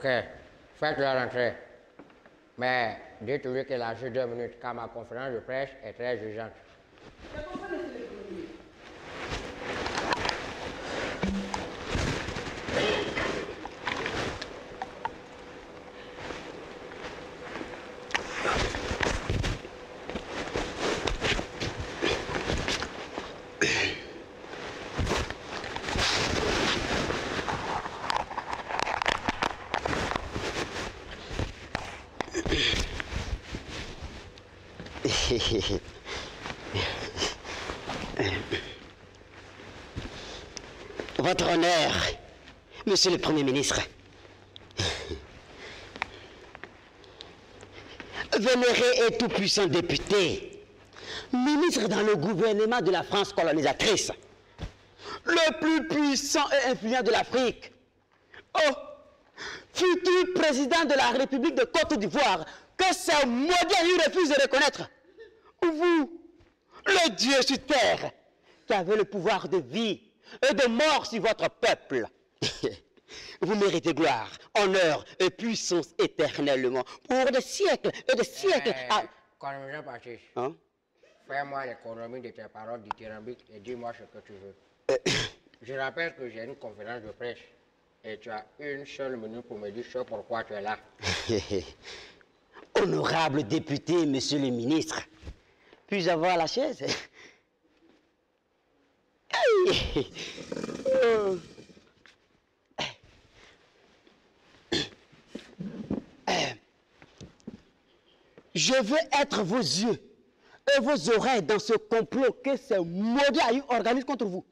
Ok, faites-le rentrer. Mais dites-lui qu'il a juste 2 minutes, car ma conférence de presse est très urgente. Votre honneur, Monsieur le Premier ministre. Vénéré et tout-puissant député, ministre dans le gouvernement de la France colonisatrice, le plus puissant et influent de l'Afrique. Oh, futur président de la République de Côte d'Ivoire, que ces maudits refusent de reconnaître. Vous, le Dieu sur terre, qui avez le pouvoir de vie et de mort sur votre peuple. Vous méritez gloire, honneur et puissance éternellement pour des siècles et des siècles. Colonel Patrice, Hein? fais-moi l'économie de tes paroles dithyrambiques et dis-moi ce que tu veux. Je rappelle que j'ai une conférence de presse et tu as 1 seule minute pour me dire ce pourquoi tu es là. Honorable député, monsieur le ministre, puis-je avoir la chaise? Hey! Je veux être vos yeux et vos oreilles dans ce complot que ces maudits haïus organisent contre vous.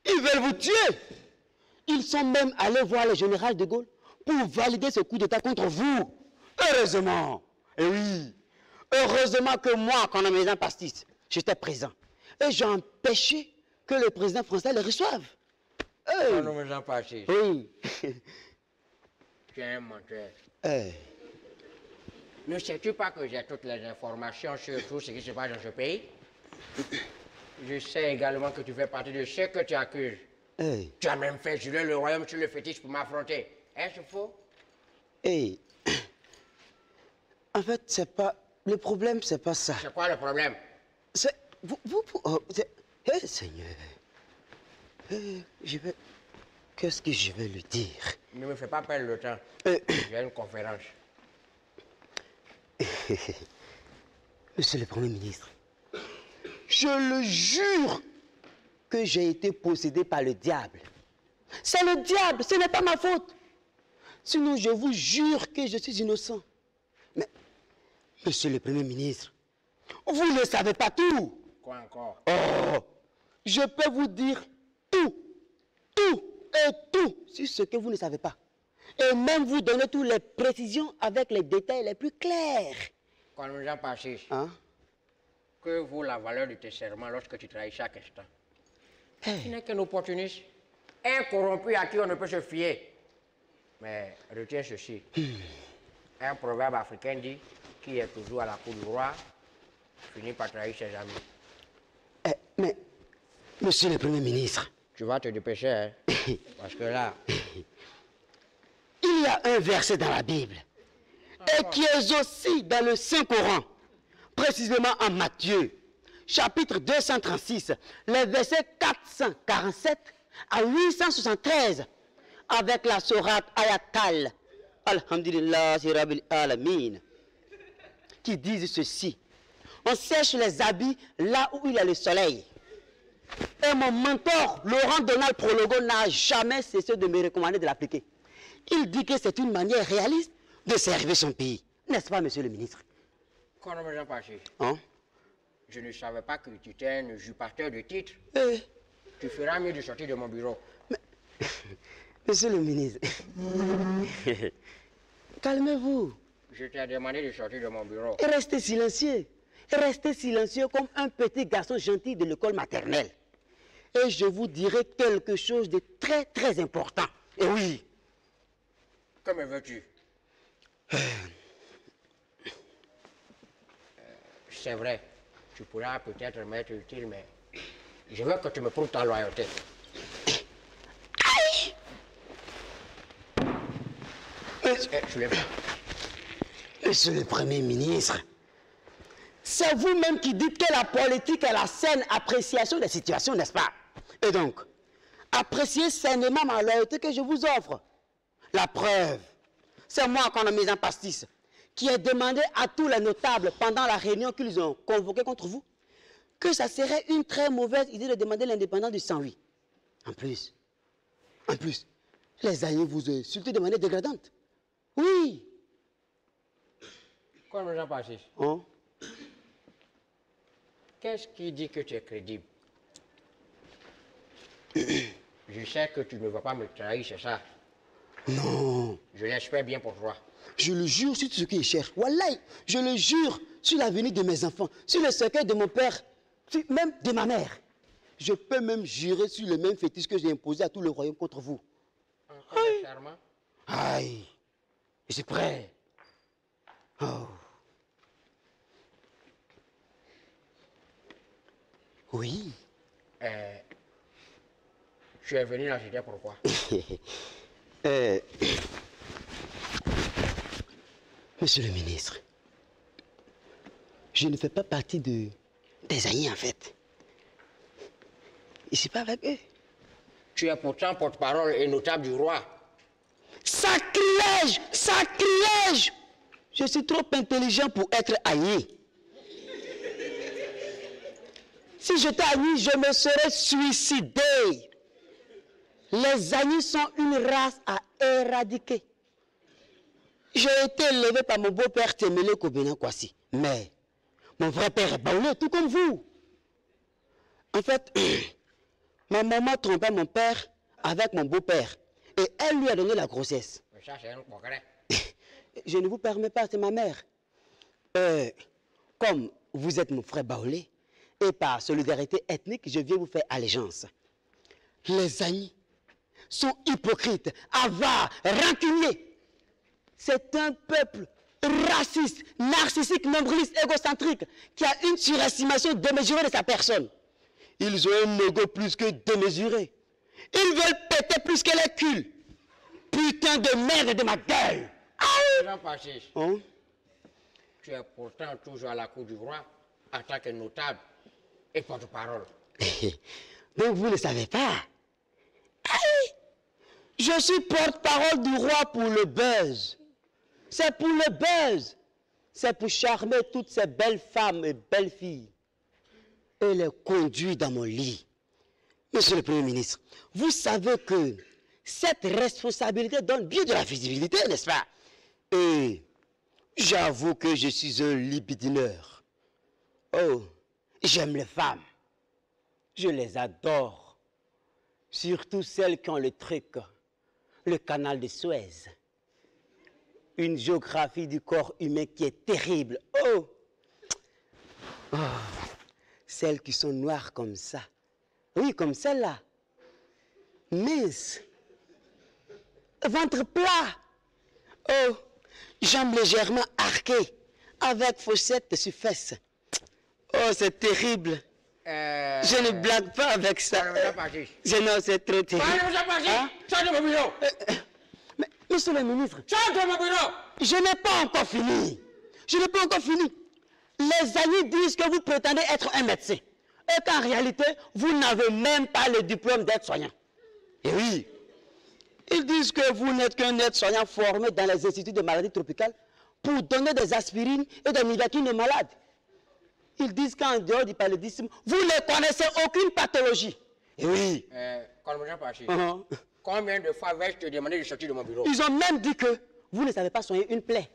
Ils veulent vous tuer. Ils sont même allés voir le général de Gaulle pour valider ce coup d'État contre vous. Heureusement, et oui, heureusement que moi, quand on a mis un pastis, j'étais présent. Et j'ai empêché que le président français le reçoive. Hey. Colonel Patrice, Oui. tu es un menteur. Hey. Ne sais-tu pas que j'ai toutes les informations sur tout ce qui se passe dans ce pays? Je sais également que tu fais partie de ceux que tu accuses. Hey. Tu as même fait jurer le royaume sur le fétiche pour m'affronter. Est-ce faux? Hey. En fait, c'est pas... Le problème, c'est pas ça. C'est quoi le problème? C'est... Hey, Seigneur. Je vais... Qu'est-ce que je vais lui dire? Ne me fais pas perdre le temps. J'ai une conférence. Monsieur le Premier ministre, je le jure que j'ai été possédé par le diable. C'est le diable, ce n'est pas ma faute. Sinon, je vous jure que je suis innocent. Mais, monsieur le Premier ministre, vous ne savez pas tout. Quoi encore? Oh, je peux vous dire tout sur ce que vous ne savez pas. Et même vous donner toutes les précisions avec les détails les plus clairs. Colonel Patrice, Hein? que vaut la valeur de tes serments lorsque tu trahis chaque instant? Hey. Tu n'es qu'un opportuniste, un corrompu à qui on ne peut se fier. Mais retiens ceci. Un proverbe africain dit, qui est toujours à la cour du roi, finit par trahir ses amis. Mais, monsieur le Premier ministre, Tu vas te dépêcher, hein? Parce que là, il y a un verset dans la Bible, et qui est aussi dans le Saint-Coran, précisément en Matthieu, chapitre 236, les versets 447 à 873, avec la sourate Ayatal, Alhamdulillah, Rabbil Alamin, qui disent ceci. On sèche les habits là où il y a le soleil. Et mon mentor, Laurent Donald Prologo, n'a jamais cessé de me recommander de l'appliquer. Il dit que c'est une manière réaliste de servir son pays. N'est-ce pas, monsieur le ministre? Colonel Patrice, Hein? je ne savais pas que tu étais un usurpateur de titre. Eh, Tu feras mieux de sortir de mon bureau. monsieur le ministre, calmez-vous. Je t'ai demandé de sortir de mon bureau. Et restez silencieux. Restez silencieux comme un petit garçon gentil de l'école maternelle. Et je vous dirai quelque chose de très, très important. Et oui. Que me veux-tu? C'est vrai, tu pourras peut-être m'être utile, mais je veux que tu me prouves ta loyauté. Aïe! Monsieur le Premier ministre, c'est vous-même qui dites que la politique est la saine appréciation des situations, n'est-ce pas? Et donc, appréciez sainement ma loyauté que je vous offre. La preuve, c'est moi, économisant pastis, qui ai demandé à tous les notables pendant la réunion qu'ils ont convoquée contre vous que ça serait une très mauvaise idée de demander l'indépendance du 108. En plus, les aïeux vous insultent de manière dégradante. Oui. Économisant pastis. Hein? Qu'est-ce qui dit que tu es crédible? Je sais que tu ne vas pas me trahir, c'est ça? Non. Je l'espère bien pour toi. Je le jure sur tout ce qui est cher. Wallahi, je le jure sur l'avenir de mes enfants, sur le cercueil de mon père, même de ma mère. Je peux même jurer sur le même fétiche que j'ai imposé à tout le royaume contre vous. Encore des serments? Aïe, je suis prêt. Oh. Oui. Tu es venu là, c'était pourquoi? Monsieur le ministre, je ne fais pas partie des aïeux en fait. Je ne suis pas avec eux. Tu es pourtant porte-parole et notable du roi. Sacrilège! Sacrilège! Je suis trop intelligent pour être haï. Si j'étais haï, je me serais suicidé. Les Aïs sont une race à éradiquer. J'ai été élevé par mon beau-père Temele Kobena Kwasi. Mais mon vrai père est baoulé, tout comme vous. En fait, ma maman trompait mon père avec mon beau-père. Et elle lui a donné la grossesse. Ça, c'est un progrès. Je ne vous permets pas, c'est ma mère. Comme vous êtes mon frère baoulé, et par solidarité ethnique, je viens vous faire allégeance. Les Aïs sont hypocrites, avares, rancuniers. C'est un peuple raciste, narcissique, nombriliste, égocentrique, qui a une surestimation démesurée de sa personne. Ils ont un ego plus que démesuré. Ils veulent péter plus que les culs. Putain de merde de ma gueule. Hein? Tu es pourtant toujours à la cour du roi en tant que notable et porte-parole. Donc vous ne savez pas. Aïe! Je suis porte-parole du roi pour le buzz. C'est pour le buzz. C'est pour charmer toutes ces belles femmes et belles filles. Et les conduire dans mon lit. Monsieur le Premier ministre, vous savez que cette responsabilité donne bien de la visibilité, n'est-ce pas? Et j'avoue que je suis un libidineur. Oh, j'aime les femmes. Je les adore. Surtout celles qui ont le truc, le canal de Suez. Une géographie du corps humain qui est terrible. Oh! Oh. Celles qui sont noires comme ça. Oui, comme celle-là. Mince. Ventre plat. Oh! Jambes légèrement arquées, avec fossette sur fesses. Oh, c'est terrible. Je ne blague pas avec ça. Non, c'est trop terrible. Hein? Mais, monsieur le ministre, je n'ai pas encore fini. Je n'ai pas encore fini. Les amis disent que vous prétendez être un médecin. Et qu'en réalité, vous n'avez même pas le diplôme d'aide-soignant. Et oui. Ils disent que vous n'êtes qu'un aide-soignant formé dans les instituts de maladies tropicales pour donner des aspirines et des nivatines aux malades. Ils disent qu'en dehors du paludisme, vous ne connaissez aucune pathologie. Et oui. Combien de fois vais-je te demander de sortir de mon bureau? Ils ont même dit que vous ne savez pas soigner une plaie.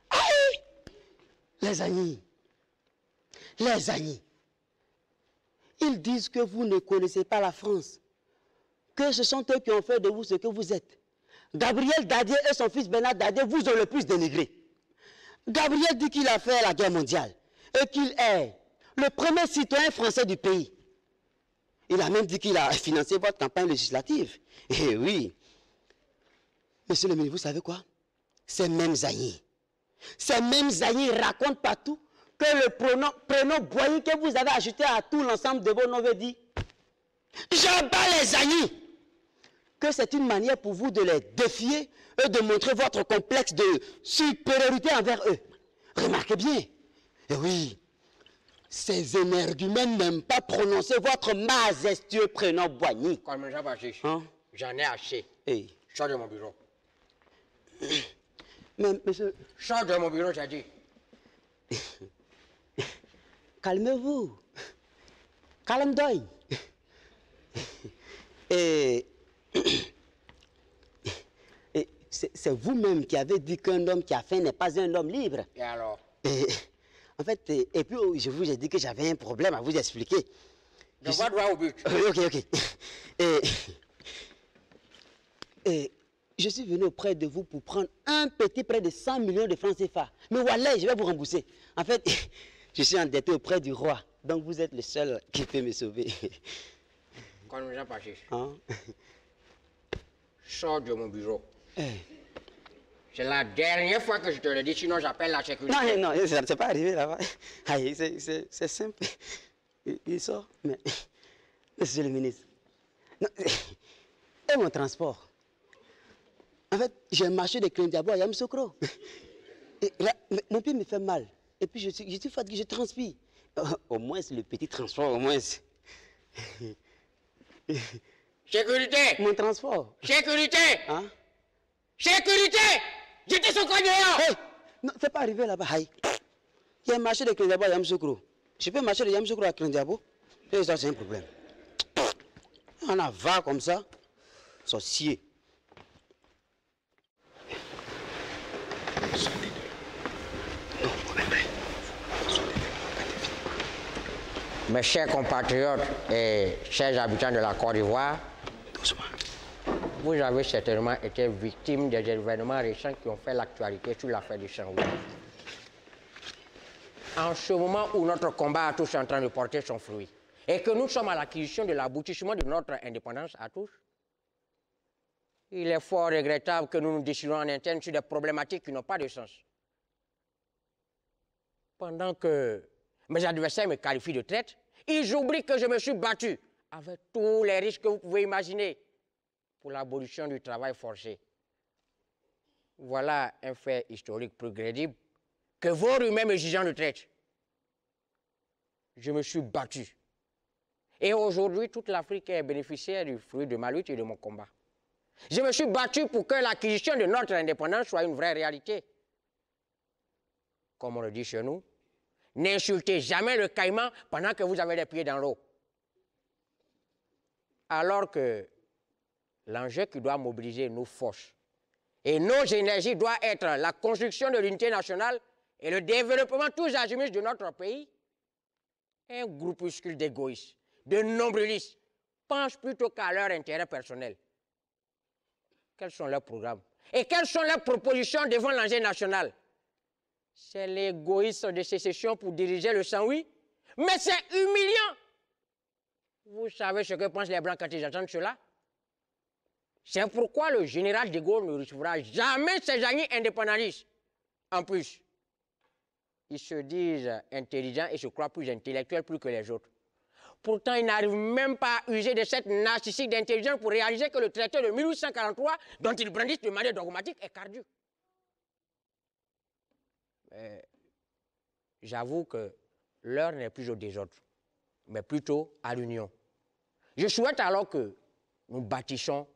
Aïe! Les amis. Les amis. Ils disent que vous ne connaissez pas la France. Que ce sont eux qui ont fait de vous ce que vous êtes. Gabriel Dadier et son fils Bernard Dadier vous ont le plus dénigré. Gabriel dit qu'il a fait la guerre mondiale et qu'il est le premier citoyen français du pays. Il a même dit qu'il a financé votre campagne législative. Et oui. Monsieur le ministre, vous savez quoi? Ces mêmes aïeux racontent partout que le prénom Boyer que vous avez ajouté à tout l'ensemble de vos noms veut dire « J'en bats les aïeux ». que c'est une manière pour vous de les défier et de montrer votre complexe de supériorité envers eux. Remarquez bien. Et oui, ces énergumènes n'aiment pas prononcer votre majestueux prénom Boigny. Comme Jean Baptiste, Hein? j'en ai assez. Hey. Sors de mon bureau. Mais, monsieur, Sors de mon bureau, j'ai dit. calmez-vous. Calme-toi. Et c'est vous-même qui avez dit qu'un homme qui a faim n'est pas un homme libre. Et alors? En fait, et puis je vous ai dit que j'avais un problème à vous expliquer. Je vois droit au but. Ok. Et je suis venu auprès de vous pour prendre un petit prêt de 100 millions de francs CFA. Mais voilà, je vais vous rembourser. En fait, je suis endetté auprès du roi. Donc vous êtes le seul qui peut me sauver. Comme Jean Baptiste, Hein? sors de mon bureau. C'est la dernière fois que je te le dis, sinon j'appelle la sécurité. Non, ça ne s'est pas arrivé là-bas. Aïe, c'est simple. Il sort, mais... Monsieur le ministre, non, et mon transport? En fait, j'ai marché de Krendiabo à Yamoussoukro. Mon pied me fait mal. Et puis je suis fatigué, je transpire. Au moins, le petit transport, au moins. Sécurité! Mon transport. Sécurité! Hein? Sécurité! J'étais sur quoi dehors? Hey! Non, c'est pas arrivé là-bas. Aïe. Il y a un marché de Krendiabo à Yamoussoukro. Je peux marcher de Yamoussoukro à Krendiabo? Et ça, c'est un problème. On a va comme ça. Sorcier. Mes chers compatriotes et chers habitants de la Côte d'Ivoire, vous avez certainement été victime des événements récents qui ont fait l'actualité sur l'affaire du Saint-Louis. En ce moment où notre combat à tous est en train de porter son fruit et que nous sommes à l'acquisition de l'aboutissement de notre indépendance à tous, il est fort regrettable que nous nous décidons en interne sur des problématiques qui n'ont pas de sens. Pendant que mes adversaires me qualifient de traître, ils oublient que je me suis battu avec tous les risques que vous pouvez imaginer pour l'abolition du travail forcé. Voilà un fait historique plus crédible que vos rumeurs me jugeant de traître. Je me suis battu. Et aujourd'hui, toute l'Afrique est bénéficiaire du fruit de ma lutte et de mon combat. Je me suis battu pour que l'acquisition de notre indépendance soit une vraie réalité. Comme on le dit chez nous, n'insultez jamais le caïman pendant que vous avez les pieds dans l'eau. Alors que l'enjeu qui doit mobiliser nos forces et nos énergies doit être la construction de l'unité nationale et le développement tous azimuts de notre pays, un groupuscule d'égoïstes, de nombrilistes, pense plutôt qu'à leur intérêt personnel. Quels sont leurs programmes? Et quelles sont leurs propositions devant l'enjeu national? C'est l'égoïsme de sécession pour diriger le Saint-Louis, mais c'est humiliant. Vous savez ce que pensent les Blancs quand ils entendent cela? C'est pourquoi le général de Gaulle ne recevra jamais ses amis indépendantistes. En plus, ils se disent intelligents et se croient plus intellectuels plus que les autres. Pourtant, ils n'arrivent même pas à user de cette narcissique d'intelligence pour réaliser que le traité de 1843, dont ils brandissent de manière dogmatique, est caduc. J'avoue que l'heure n'est plus au désordre, mais plutôt à l'union. Je souhaite alors que nous bâtissons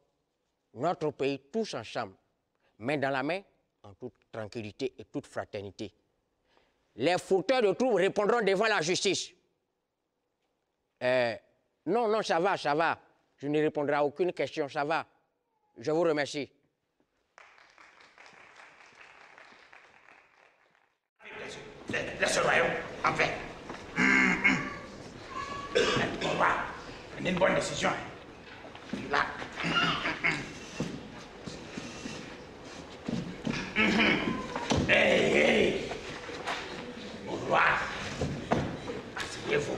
notre pays tous ensemble, main dans la main, en toute tranquillité et toute fraternité. Les fauteurs de troubles répondront devant la justice. Non, ça va. Je ne répondrai à aucune question, ça va. Je vous remercie. Laisse le royaume en paix. On va prendre une bonne décision. Là. Hey. Mon roi, asseyez-vous.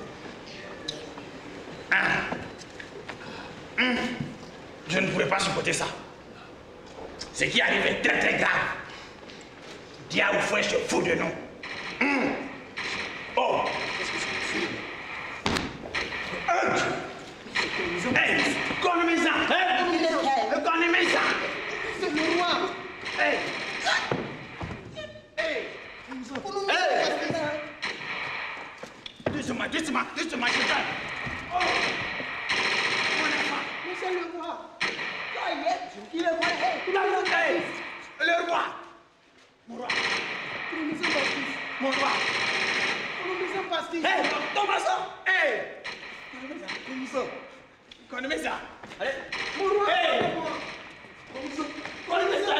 Je ne pouvais pas supporter ça. Ce qui arrive est très très grave. Dia ou frère se fout de nous. Oh! Hey! Comme ça! Hey! Hey! Doucement, je calme. Oh! Mon enfant! Monsieur le roi, il est vrai. Hey! Le roi! Mon roi! Mon roi! Hey! Thomason! Hey! Connais ça? Allez! Mon roi! Hey! Connais ça?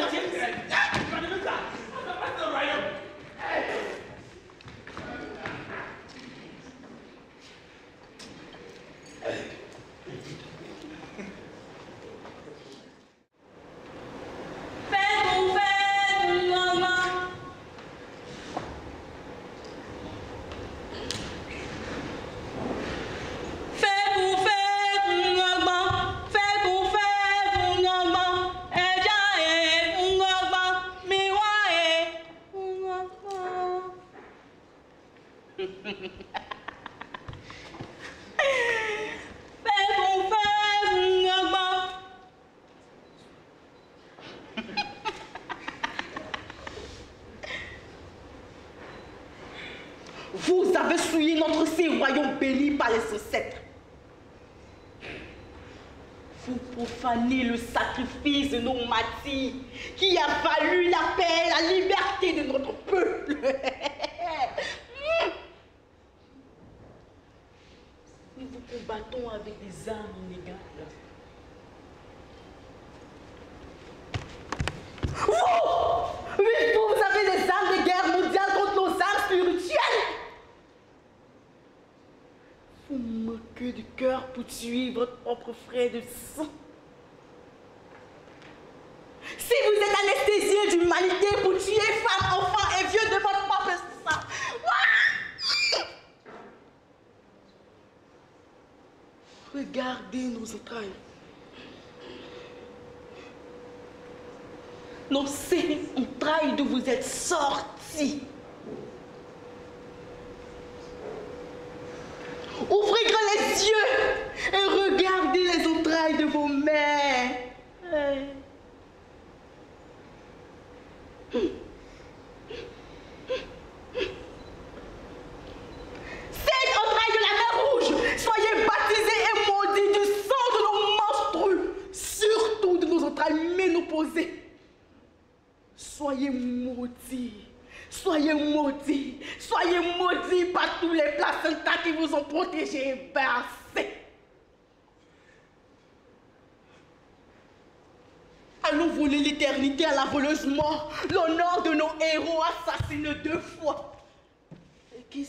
Connais ça? On va passer au royaume! Hey! Vous avez souillé notre saint royaume béni par les saucettes. Vous profanez le sacrifice de nos martyrs qui a valu la paix et la liberté de notre peuple. Nous vous combattons avec des armes inégales. Vous avez des armes de guerre mondiale contre nos armes spirituelles. Vous manquez du cœur pour tuer votre propre frère de sang. Si vous êtes anesthésié d'humanité pour tuer femmes, enfants et vieux de votre propre sang. Regardez nos entrailles. Nos seins entrailles d'où vous êtes sortis. Ouvrez grand les yeux et regardez les entrailles de vos mères. Cette entraille de la mer Rouge, soyez baptisés et maudits du sang de nos monstrueux, surtout de nos entrailles ménopausées. Soyez maudits. Soyez maudits. Soyez maudits par tous les placentas qui vous ont protégés et bercés. Allons voler l'éternité à la voleuse mort, l'honneur de nos héros assassinés 2 fois. Et qui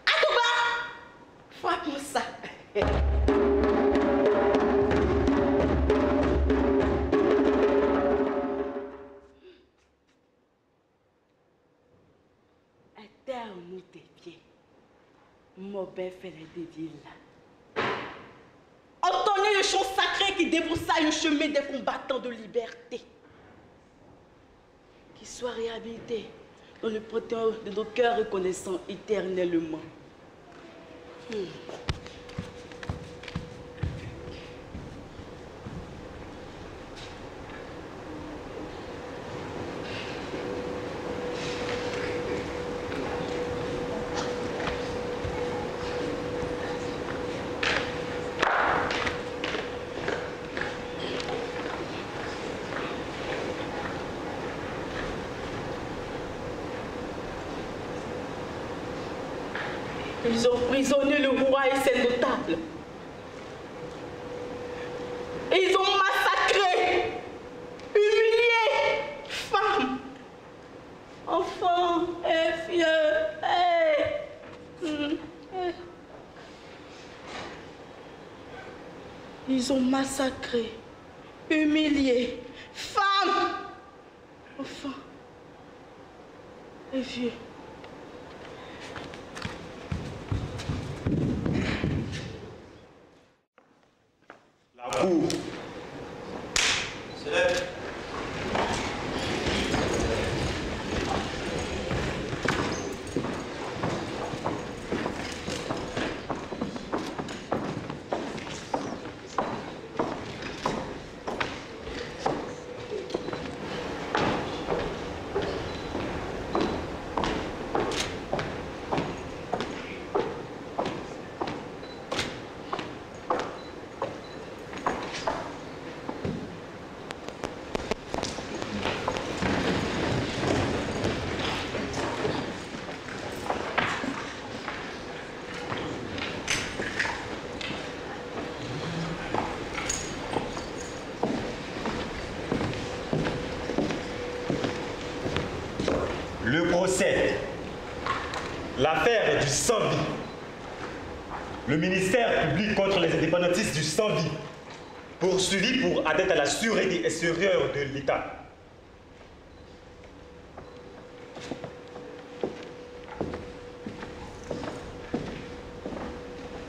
Atouba! Frappe-moi ça. Interne-nous tes pieds. Mauvais fait les dévier là. Entendez le chant sacré qui débroussaille le chemin des combattants de liberté. Qu'il soit réhabilité dans le panthéon de nos cœurs reconnaissants éternellement. Ils ont prisonnier le roi et ses notables. Ils ont massacré, humilié femmes, enfants et vieux. Ils ont massacré, humilié femmes, enfants et vieux. La cour. Le procès, l'affaire du sans-vie, le ministère public contre les indépendantistes du sans-vie, poursuivi pour atteinte à la sûreté extérieure de l'État.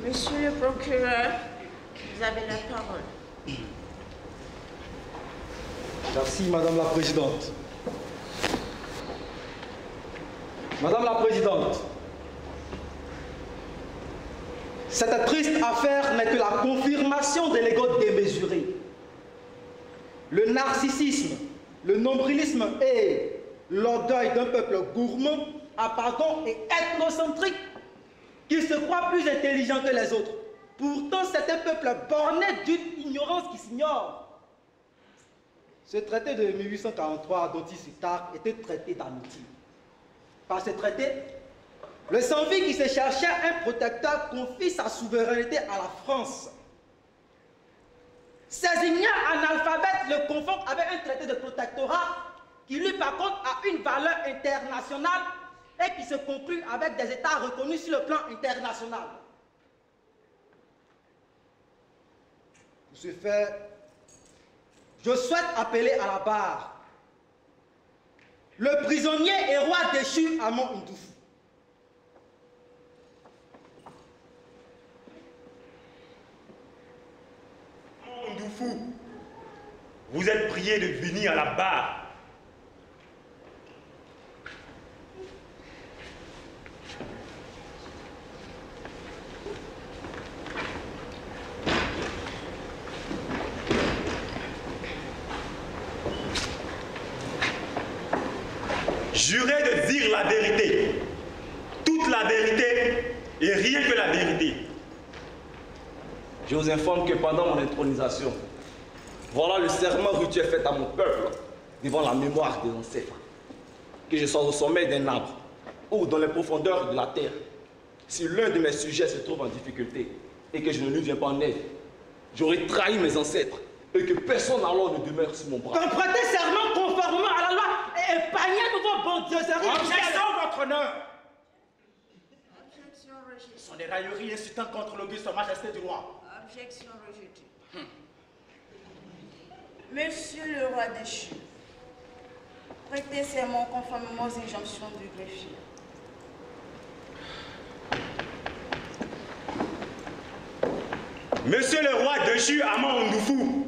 Monsieur le procureur, vous avez la parole. Merci, Madame la Présidente. Madame la Présidente, cette triste affaire n'est que la confirmation des l'ego démesuré. Le narcissisme, le nombrilisme et l'orgueil d'un peuple gourmand, apparent et ethnocentrique qui se croit plus intelligent que les autres. Pourtant, c'est un peuple borné d'une ignorance qui s'ignore. Ce traité de 1843 dont il se targue était traité d'amitié. Par ce traité, le sans-vie qui se cherchait un protecteur confie sa souveraineté à la France. Ces ignares analphabètes le confondent avec un traité de protectorat qui, lui, par contre, a une valeur internationale et qui se conclut avec des États reconnus sur le plan international. Pour ce faire, je souhaite appeler à la barre le prisonnier et roi déchu Amon Ndoufou. Amon Ndoufou, vous êtes prié de venir à la barre. Jurez de dire la vérité, toute la vérité et rien que la vérité. Je vous informe que pendant mon intronisation, voilà le serment rituel fait à mon peuple devant la mémoire des ancêtres. Que je sois au sommet d'un arbre ou dans les profondeurs de la terre, si l'un de mes sujets se trouve en difficulté et que je ne lui viens pas en aide, j'aurai trahi mes ancêtres et que personne alors ne demeure sur mon bras. Prêtez serment conformément à la loi et épargnez de vos bondieuseries. Objection, votre honneur. Objection rejetée. Ce sont des railleries incitant contre l'auguste majesté du roi. Objection rejetée. Monsieur le roi déchu, prêtez serment conformément aux injonctions du greffier. Monsieur le roi déchu Amon Ndoufou,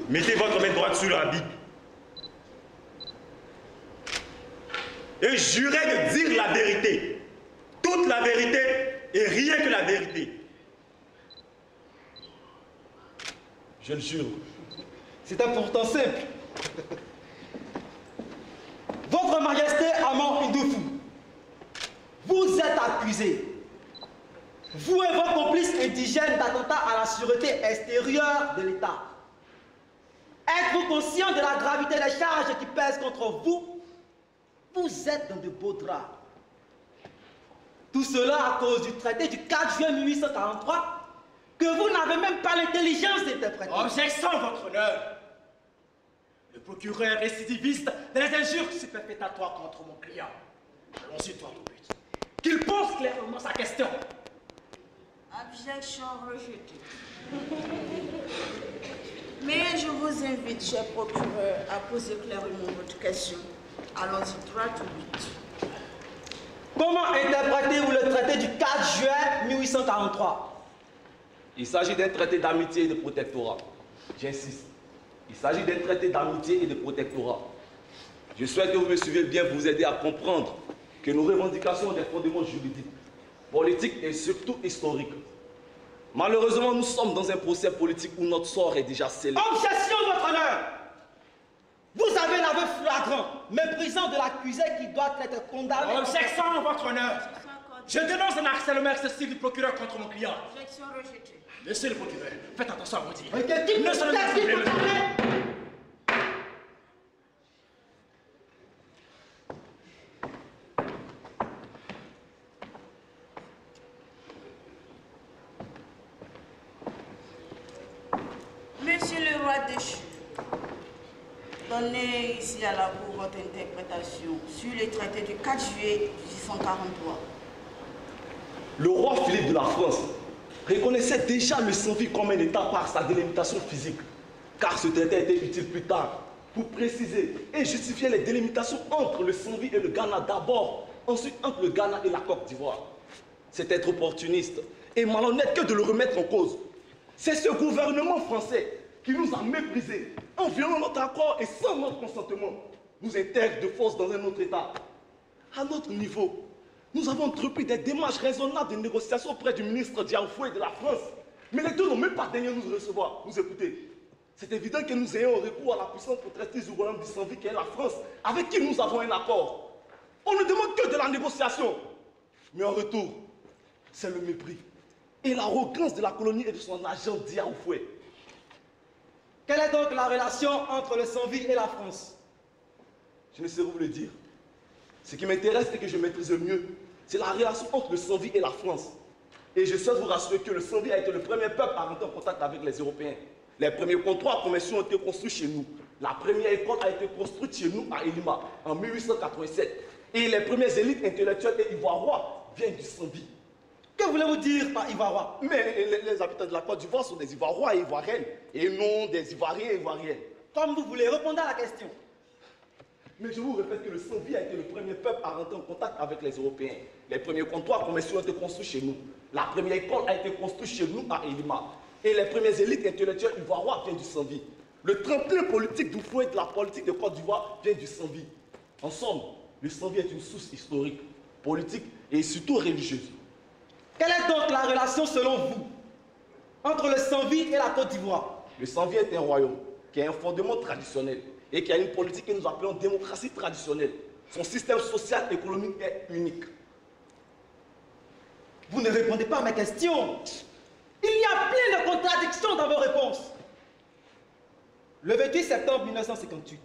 mettez votre main droite sur la Bible et jurez de dire la vérité, toute la vérité et rien que la vérité. Je le jure. C'est pourtant simple. Votre Majesté Amon Ndoufou, vous êtes accusé, vous et vos complices indigènes, d'attentat à la sûreté extérieure de l'État. Êtes-vous conscient de la gravité des charges qui pèsent contre vous? Vous êtes dans de beaux draps. Tout cela à cause du traité du 4 juin 1843 que vous n'avez même pas l'intelligence d'interpréter. Objection, votre honneur. Le procureur récidiviste des injures superfétatoires contre mon client. Allons-y droit au but. Qu'il pose clairement sa question. Objection rejetée. Mais je vous invite, cher procureur, à poser clairement votre question. Allons-y droit au but. Comment interprétez-vous le traité du 4 juin 1843? Il s'agit d'un traité d'amitié et de protectorat. J'insiste. Il s'agit d'un traité d'amitié et de protectorat. Je souhaite que vous me suivez bien pour vous aider à comprendre que nos revendications ont des fondements juridiques, politiques et surtout historiques. Malheureusement, nous sommes dans un procès politique où notre sort est déjà scellé. Objection, votre honneur! Vous avez l'aveu flagrant, méprisant de l'accusé qui doit être condamné. Objection, votre honneur. Je dénonce un harcèlement excessif du procureur contre mon client. Objection rejetée. Monsieur le procureur, faites attention à vous dire. Ne se Monsieur le roi déchu, dans donner ici à la Cour votre interprétation sur les traités du 4 juillet 1843. Le roi Philippe de la France reconnaissait déjà le Saint-Vie comme un État par sa délimitation physique, car ce traité était utile plus tard pour préciser et justifier les délimitations entre le Saint-Vie et le Ghana d'abord, ensuite entre le Ghana et la Côte d'Ivoire. C'est être opportuniste et malhonnête que de le remettre en cause. C'est ce gouvernement français qui nous a méprisés en violant notre accord et sans notre consentement, nous intègre de force dans un autre État. À notre niveau, nous avons entrepris des démarches raisonnables de négociation auprès du ministre Diaoufoué de la France. Mais les deux n'ont même pas daigné nous recevoir, nous écouter. C'est évident que nous ayons recours à la puissance protectrice du royaume du Saint-Vie qui est la France, avec qui nous avons un accord. On ne demande que de la négociation. Mais en retour, c'est le mépris et l'arrogance de la colonie et de son agent Diaoufoué. Quelle est donc la relation entre le Saint-Vie et la France? Je ne sais vous le dire. Ce qui m'intéresse et que je maîtrise le mieux, c'est la relation entre le Saint-Vie et la France. Et je souhaite vous rassurer que le Saint-Vie a été le premier peuple à rentrer en contact avec les Européens. Les premiers contrats commerciaux ont été construits chez nous. La première école a été construite chez nous à Elima en 1887. Et les premières élites intellectuelles et ivoirois viennent du Saint-Vie. Que voulez-vous dire par Ivoirois? Mais les habitants de la Côte d'Ivoire sont des Ivoirois et Ivoiriennes, et non des Ivoiriens et Ivoiriennes. Comme vous voulez, répondez à la question. Mais je vous répète que le Saint-Vie a été le premier peuple à rentrer en contact avec les Européens. Les premiers comptoirs commerciaux ont été construits chez nous. La première école a été construite chez nous à Elima. Et les premières élites intellectuelles ivoiroises viennent du Saint-Vie. Le tremplin politique du fouet de la politique de Côte d'Ivoire vient du Saint-Vie. En somme, le Saint-Vie est une source historique, politique et surtout religieuse. Quelle est donc la relation selon vous entre le Saint-Vie et la Côte d'Ivoire? Le Saint-Vie est un royaume qui a un fondement traditionnel et qui a une politique que nous appelons démocratie traditionnelle. Son système social et économique est unique. Vous ne répondez pas à mes questions. Il y a plein de contradictions dans vos réponses. Le 28 septembre 1958,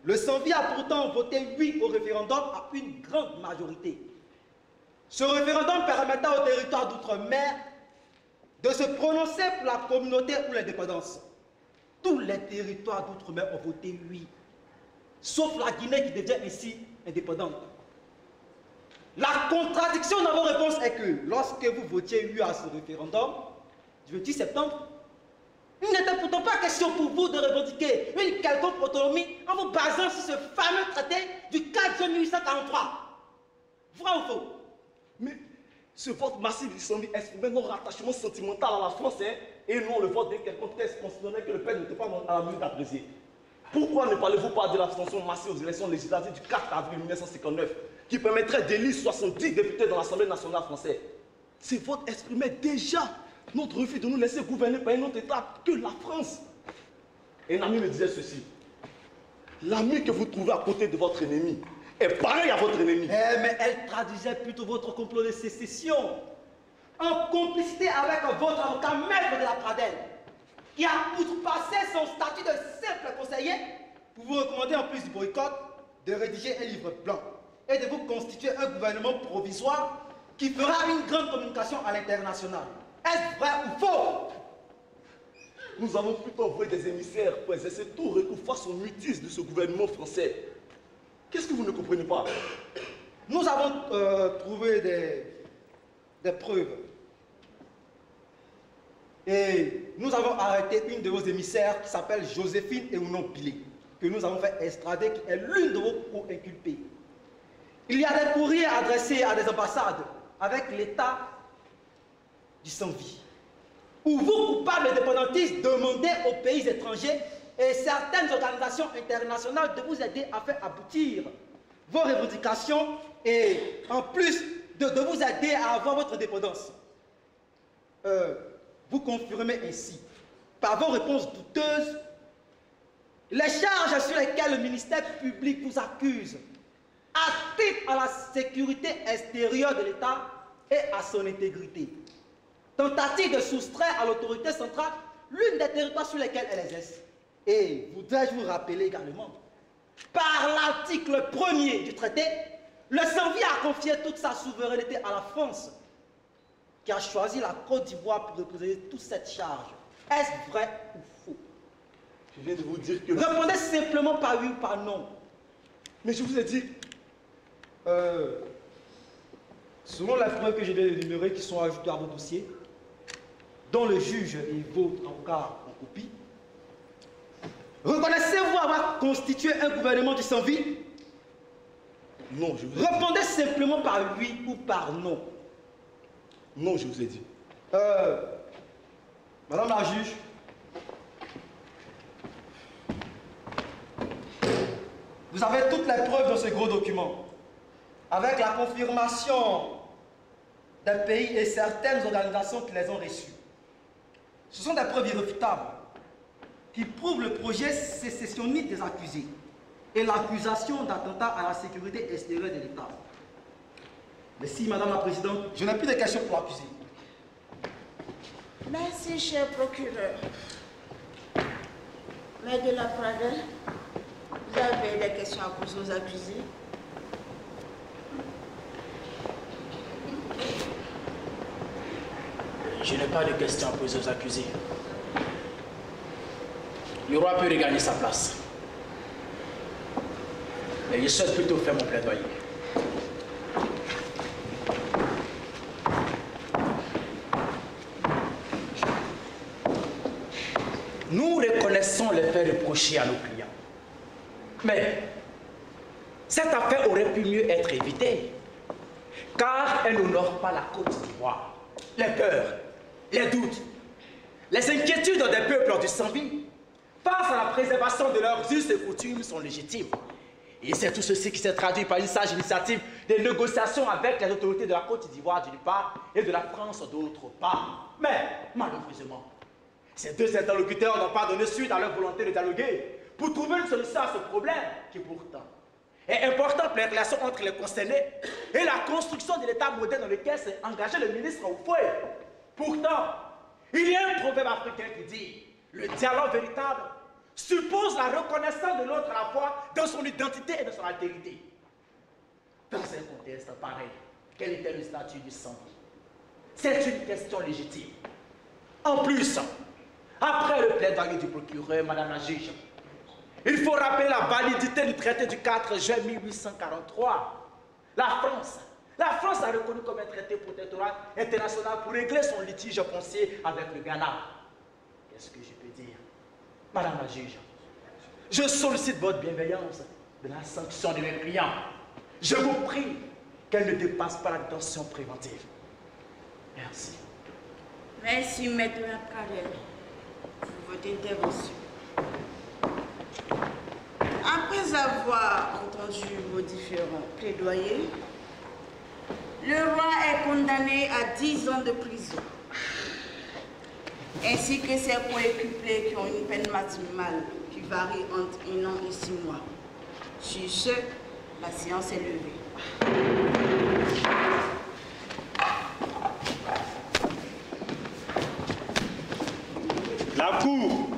le Saint-Vie a pourtant voté oui au référendum à une grande majorité. Ce référendum permettra au territoire d'outre-mer de se prononcer pour la communauté ou l'indépendance. Tous les territoires d'outre-mer ont voté oui, sauf la Guinée qui devient ainsi indépendante. La contradiction dans vos réponses est que lorsque vous votiez oui à ce référendum du 28 septembre, il n'était pourtant pas question pour vous de revendiquer une quelconque autonomie en vous basant sur ce fameux traité du 4 juin 1843. Vrai ou faux? Mais ce vote massif du Saint-Vie exprimait notre rattachement sentimental à la France, et non le vote d'un quelconque texte considérant que le peuple n'était pas à la mesure d'apprécier. Pourquoi ne parlez-vous pas de l'abstention massive aux élections législatives du 4 avril 1959 qui permettrait d'élire 70 députés dans l'Assemblée nationale française? Ces votes exprimaient déjà notre refus de nous laisser gouverner par un autre État que la France. Un ami me disait ceci: l'ami que vous trouvez à côté de votre ennemi est pareil à votre ennemi. Mais elle traduisait plutôt votre complot de sécession en complicité avec votre avocat maître de la Pradelle, qui a outrepassé son statut de simple conseiller pour vous recommander, en plus du boycott, de rédiger un livre blanc et de vous constituer un gouvernement provisoire qui fera une grande communication à l'international. Est-ce vrai ou faux? Nous avons plutôt envoyé des émissaires pour exercer tout recours face au mutisme de ce gouvernement français. Qu'est-ce que vous ne comprenez pas? Nous avons trouvé des preuves. Et nous avons arrêté une de vos émissaires qui s'appelle Joséphine Eunon Bilé, que nous avons fait extrader, qui est l'une de vos co-inculpés. Il y a des courriers adressés à des ambassades avec l'État du Saint-Vie, où vous, coupables indépendantistes, demandez aux pays étrangers et certaines organisations internationales de vous aider à faire aboutir vos revendications et en plus de vous aider à avoir votre indépendance. Vous confirmez ainsi, par vos réponses douteuses, les charges sur lesquelles le ministère public vous accuse, atteinte à la sécurité extérieure de l'État et à son intégrité. Tentative de soustraire à l'autorité centrale l'une des territoires sur lesquels elle exerce. Et voudrais-je vous rappeler également, par l'article 1er du traité, le Saint-Vie a confié toute sa souveraineté à la France, qui a choisi la Côte d'Ivoire pour représenter toute cette charge. Est-ce vrai ou faux? Je viens de vous dire que... Répondez simplement par oui ou par non. Mais je vous ai dit... Selon les preuves que je viens d'énumérer qui sont ajoutées à vos dossiers, dont le juge et vos avocats en copie, reconnaissez-vous avoir constitué un gouvernement du sans-vie? Non, je vous ai dit. Répondez simplement par oui ou par non. Non, je vous ai dit. Madame la juge, vous avez toutes les preuves dans ce gros document, avec la confirmation des pays et certaines organisations qui les ont reçues. Ce sont des preuves irréfutables qui prouvent le projet sécessionniste des accusés et l'accusation d'attentat à la sécurité extérieure de l'État. Merci, Madame la Présidente. Je n'ai plus de questions pour l'accusé. Merci, cher procureur. Maître de la Prada, vous avez des questions à poser aux accusés? Je n'ai pas de questions à poser aux accusés. Le roi peut regagner sa place. Mais je souhaite plutôt faire mon plaidoyer. Nous reconnaissons les faits reprochés à nos clients. Mais cette affaire aurait pu mieux être évitée, car elle n'honore pas la Côte d'Ivoire. Les peurs, les doutes, les inquiétudes des peuples du sans-vie face à la préservation de leurs us et coutumes sont légitimes. Et c'est tout ceci qui s'est traduit par une sage initiative de négociations avec les autorités de la Côte d'Ivoire d'une part et de la France d'autre part. Mais malheureusement, ces deux interlocuteurs n'ont pas donné suite à leur volonté de dialoguer pour trouver une solution à ce problème qui pourtant est important pour les relations entre les concernés et la construction de l'État moderne dans lequel s'est engagé le ministre Oufoué. Pourtant, il y a un proverbe africain qui dit « Le dialogue véritable suppose la reconnaissance de l'autre à la fois dans son identité et dans son altérité. » Dans un contexte pareil, quel était le statut du sans-vie? C'est une question légitime. En plus, après le plaidoyer du procureur, Madame la juge, il faut rappeler la validité du traité du 4 juin 1843. La France a reconnu comme un traité protectorat international pour régler son litige foncier avec le Ghana. Qu'est-ce que je peux dire? Madame la juge, je sollicite votre bienveillance de la sanction de mes clients. Je vous prie qu'elle ne dépasse pas la détention préventive. Merci. Merci, Maître Pradel, pour votre intervention. Après avoir entendu vos différents plaidoyers, le roi est condamné à 10 ans de prison, ainsi que ses coéquipiers qui ont une peine maximale qui varie entre 1 an et 6 mois. Sur ce, la séance est levée. La cour.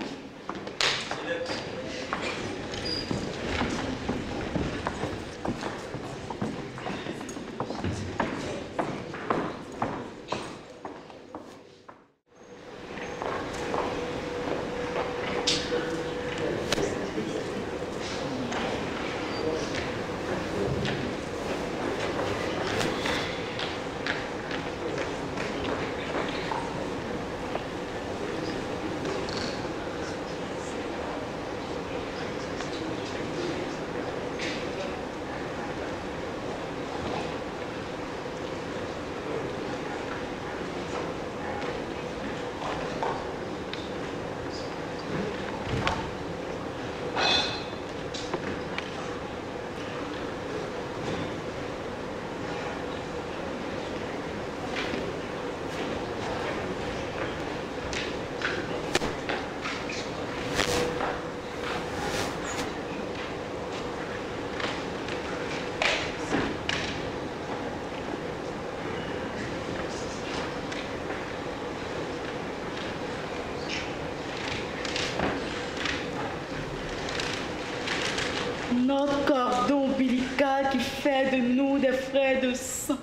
Notre cordon ombilical qui fait de nous des frères de sang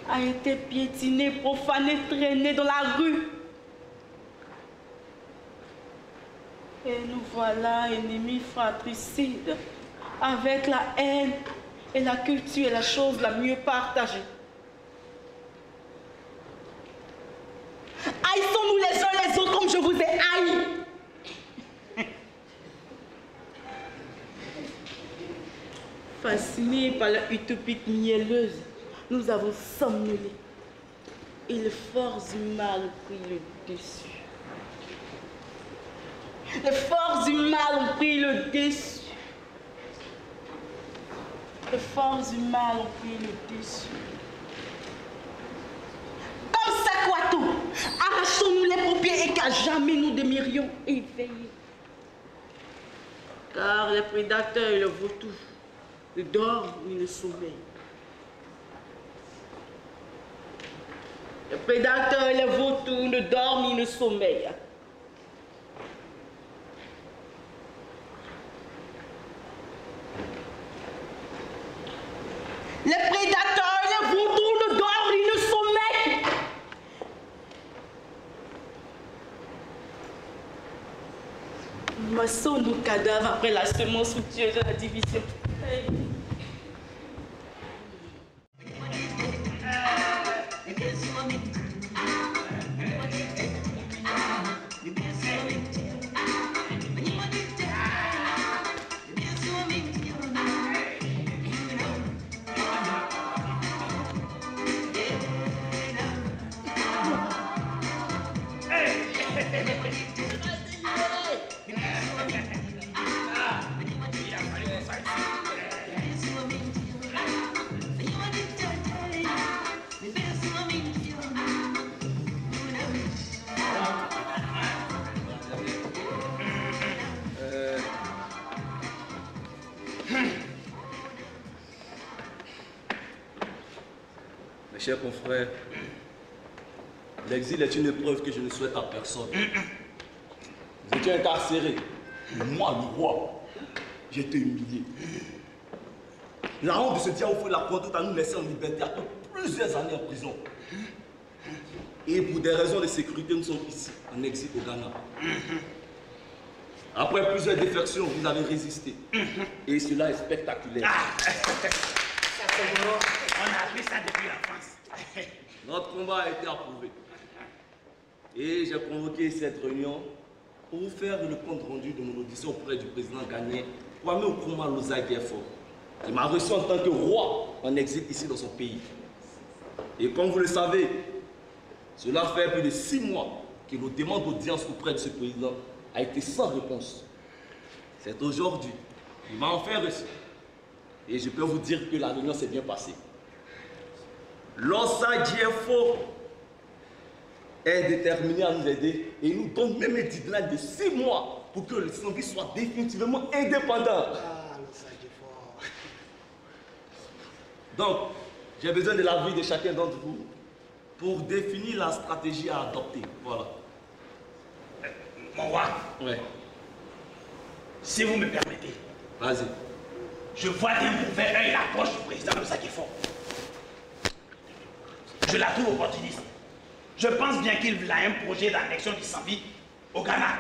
a été piétiné, profané, traîné dans la rue. Et nous voilà ennemis fratricides, avec la haine et la culture est la chose la mieux partagée. Haïssons-nous les uns les autres comme je vous ai haïs. Fascinés par la utopique mielleuse, nous avons somnolé. Et les forces du mal ont pris le dessus. Les forces du mal ont pris le dessus. Les forces du mal ont pris le dessus. Comme Sakwato, arrachons-nous les paupières et qu'à jamais nous demeurions éveillés. Car les prédateurs et le vautour ne dorment ni ne sommeillent. Les prédateurs et les vautours ne dorment ni ne sommeillent. Les prédateurs et les vautours ne dorment ni ne sommeillent. Massons nos cadavres après la semence fructueuse de la division. Hey. Mes chers confrères, l'exil est une épreuve que je ne souhaite à personne. Vous étiez incarcéré. Moi, le roi, j'ai été humilié. La honte de ce diable au feu de la conduite à nous laisser en liberté après plusieurs années en prison. Et pour des raisons de sécurité, nous sommes ici, en exil au Ghana. Après plusieurs défections, vous avez résisté. Et cela est spectaculaire. On a appris ça depuis la France. Notre combat a été approuvé. Et j'ai convoqué cette réunion pour vous faire le compte rendu de mon audition auprès du président ghanéen, Kwame Nkrumah Lozagefo, qui m'a reçu en tant que roi en exil ici dans son pays. Et comme vous le savez, cela fait plus de 6 mois que nos demandes d'audience auprès de ce président a été sans réponse. C'est aujourd'hui. Il m'a enfin reçu. Et je peux vous dire que la réunion s'est bien passée. Lozagefo est déterminé à nous aider et il nous donne même un deadline de 6 mois pour que le Zambie soit définitivement indépendant. Ah, Lozagefo. Donc, j'ai besoin de l'avis de chacun d'entre vous pour définir la stratégie à adopter. Voilà. Mon roi, Ouais. si vous me permettez, Vas-y. je vois d'un mauvais œil l'approche du président Lozagefo. Je la trouve opportuniste. Je pense bien qu'il a un projet d'annexion du Zambie au Ghana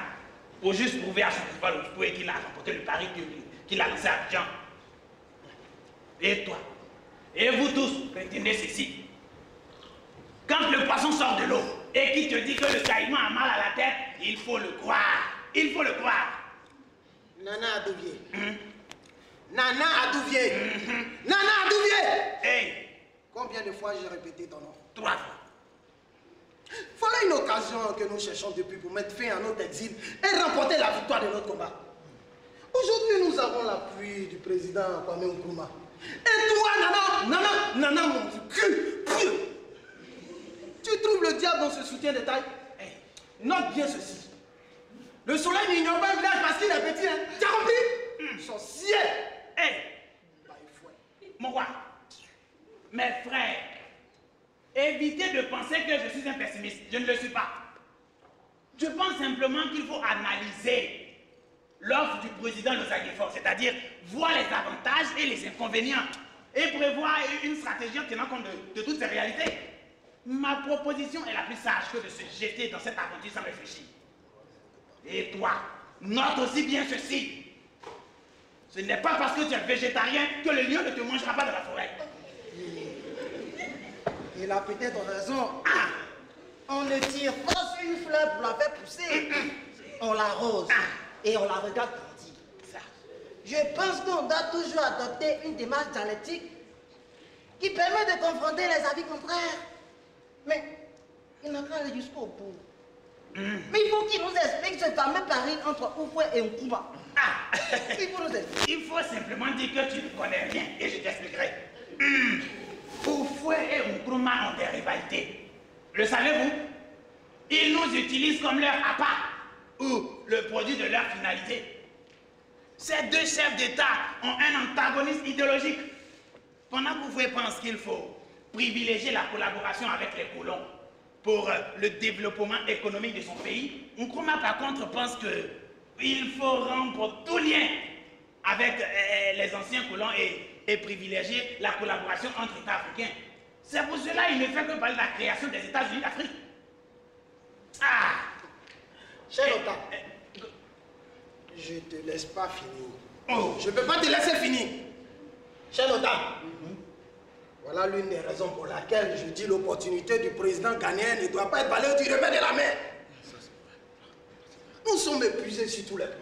pour juste prouver à son rival Oufoué qu'il a remporté le pari qu'il a lancé à Abidjan. Et toi, et vous tous, retenez ceci. Quand le poisson sort de l'eau et qu'il te dit que le caïman a mal à la tête, il faut le croire. Il faut le croire. Nana Adouvier. Nana Adouvier. Nana Adouvier. Hey, Combien de fois j'ai répété ton nom? 3 fois. Voilà une occasion que nous cherchons depuis pour mettre fin à notre exil et remporter la victoire de notre combat. Aujourd'hui, nous avons l'appui du président Kwame Nkrumah. Et toi, Nana, mon cul, tu trouves le diable dans ce soutien de taille? Hey. Note bien ceci. Le soleil n'ignore pas un village parce qu'il est petit, hein. Tu as compris? Sorcier. Hey, mon roi, mes frères, évitez de penser que je suis un pessimiste. Je ne le suis pas. Je pense simplement qu'il faut analyser l'offre du président Lozagefo, c'est-à-dire voir les avantages et les inconvénients et prévoir une stratégie en tenant compte de toutes ces réalités. Ma proposition est la plus sage que de se jeter dans cette aventure sans réfléchir. Et toi, note aussi bien ceci. Ce n'est pas parce que tu es végétarien que le lion ne te mangera pas dans la forêt. Il a peut-être raison. On ne tire pas sur une fleur pour la faire pousser. On l'arrose et on la regarde grandir. Je pense qu'on doit toujours adopter une démarche dialectique qui permet de confronter les avis contraires. Mais il n'a qu'à aller jusqu'au bout. Mais il faut qu'il nous explique ce fameux pari entre Oufoué et Nkrumah. Il faut nous expliquer. Il faut simplement dire que tu ne connais rien et je t'expliquerai. Oufoué et Nkrumah ont des rivalités. Le savez-vous? Ils nous utilisent comme leur appât ou le produit de leur finalité. Ces deux chefs d'État ont un antagonisme idéologique. Pendant qu'Oufoué pense qu'il faut privilégier la collaboration avec les colons pour le développement économique de son pays, Nkrumah par contre pense qu'il faut rompre tout lien avec les anciens colons et privilégier la collaboration entre États africains. C'est pour cela qu'il ne fait que parler de la création des États-Unis d'Afrique. Cher Lota, je ne te laisse pas finir. Je ne peux pas te laisser finir. Cher Lota, voilà l'une des raisons pour laquelle je dis l'opportunité du président ghanéen ne doit pas être balayée du revers de la main. Nous sommes épuisés sur tous les plans.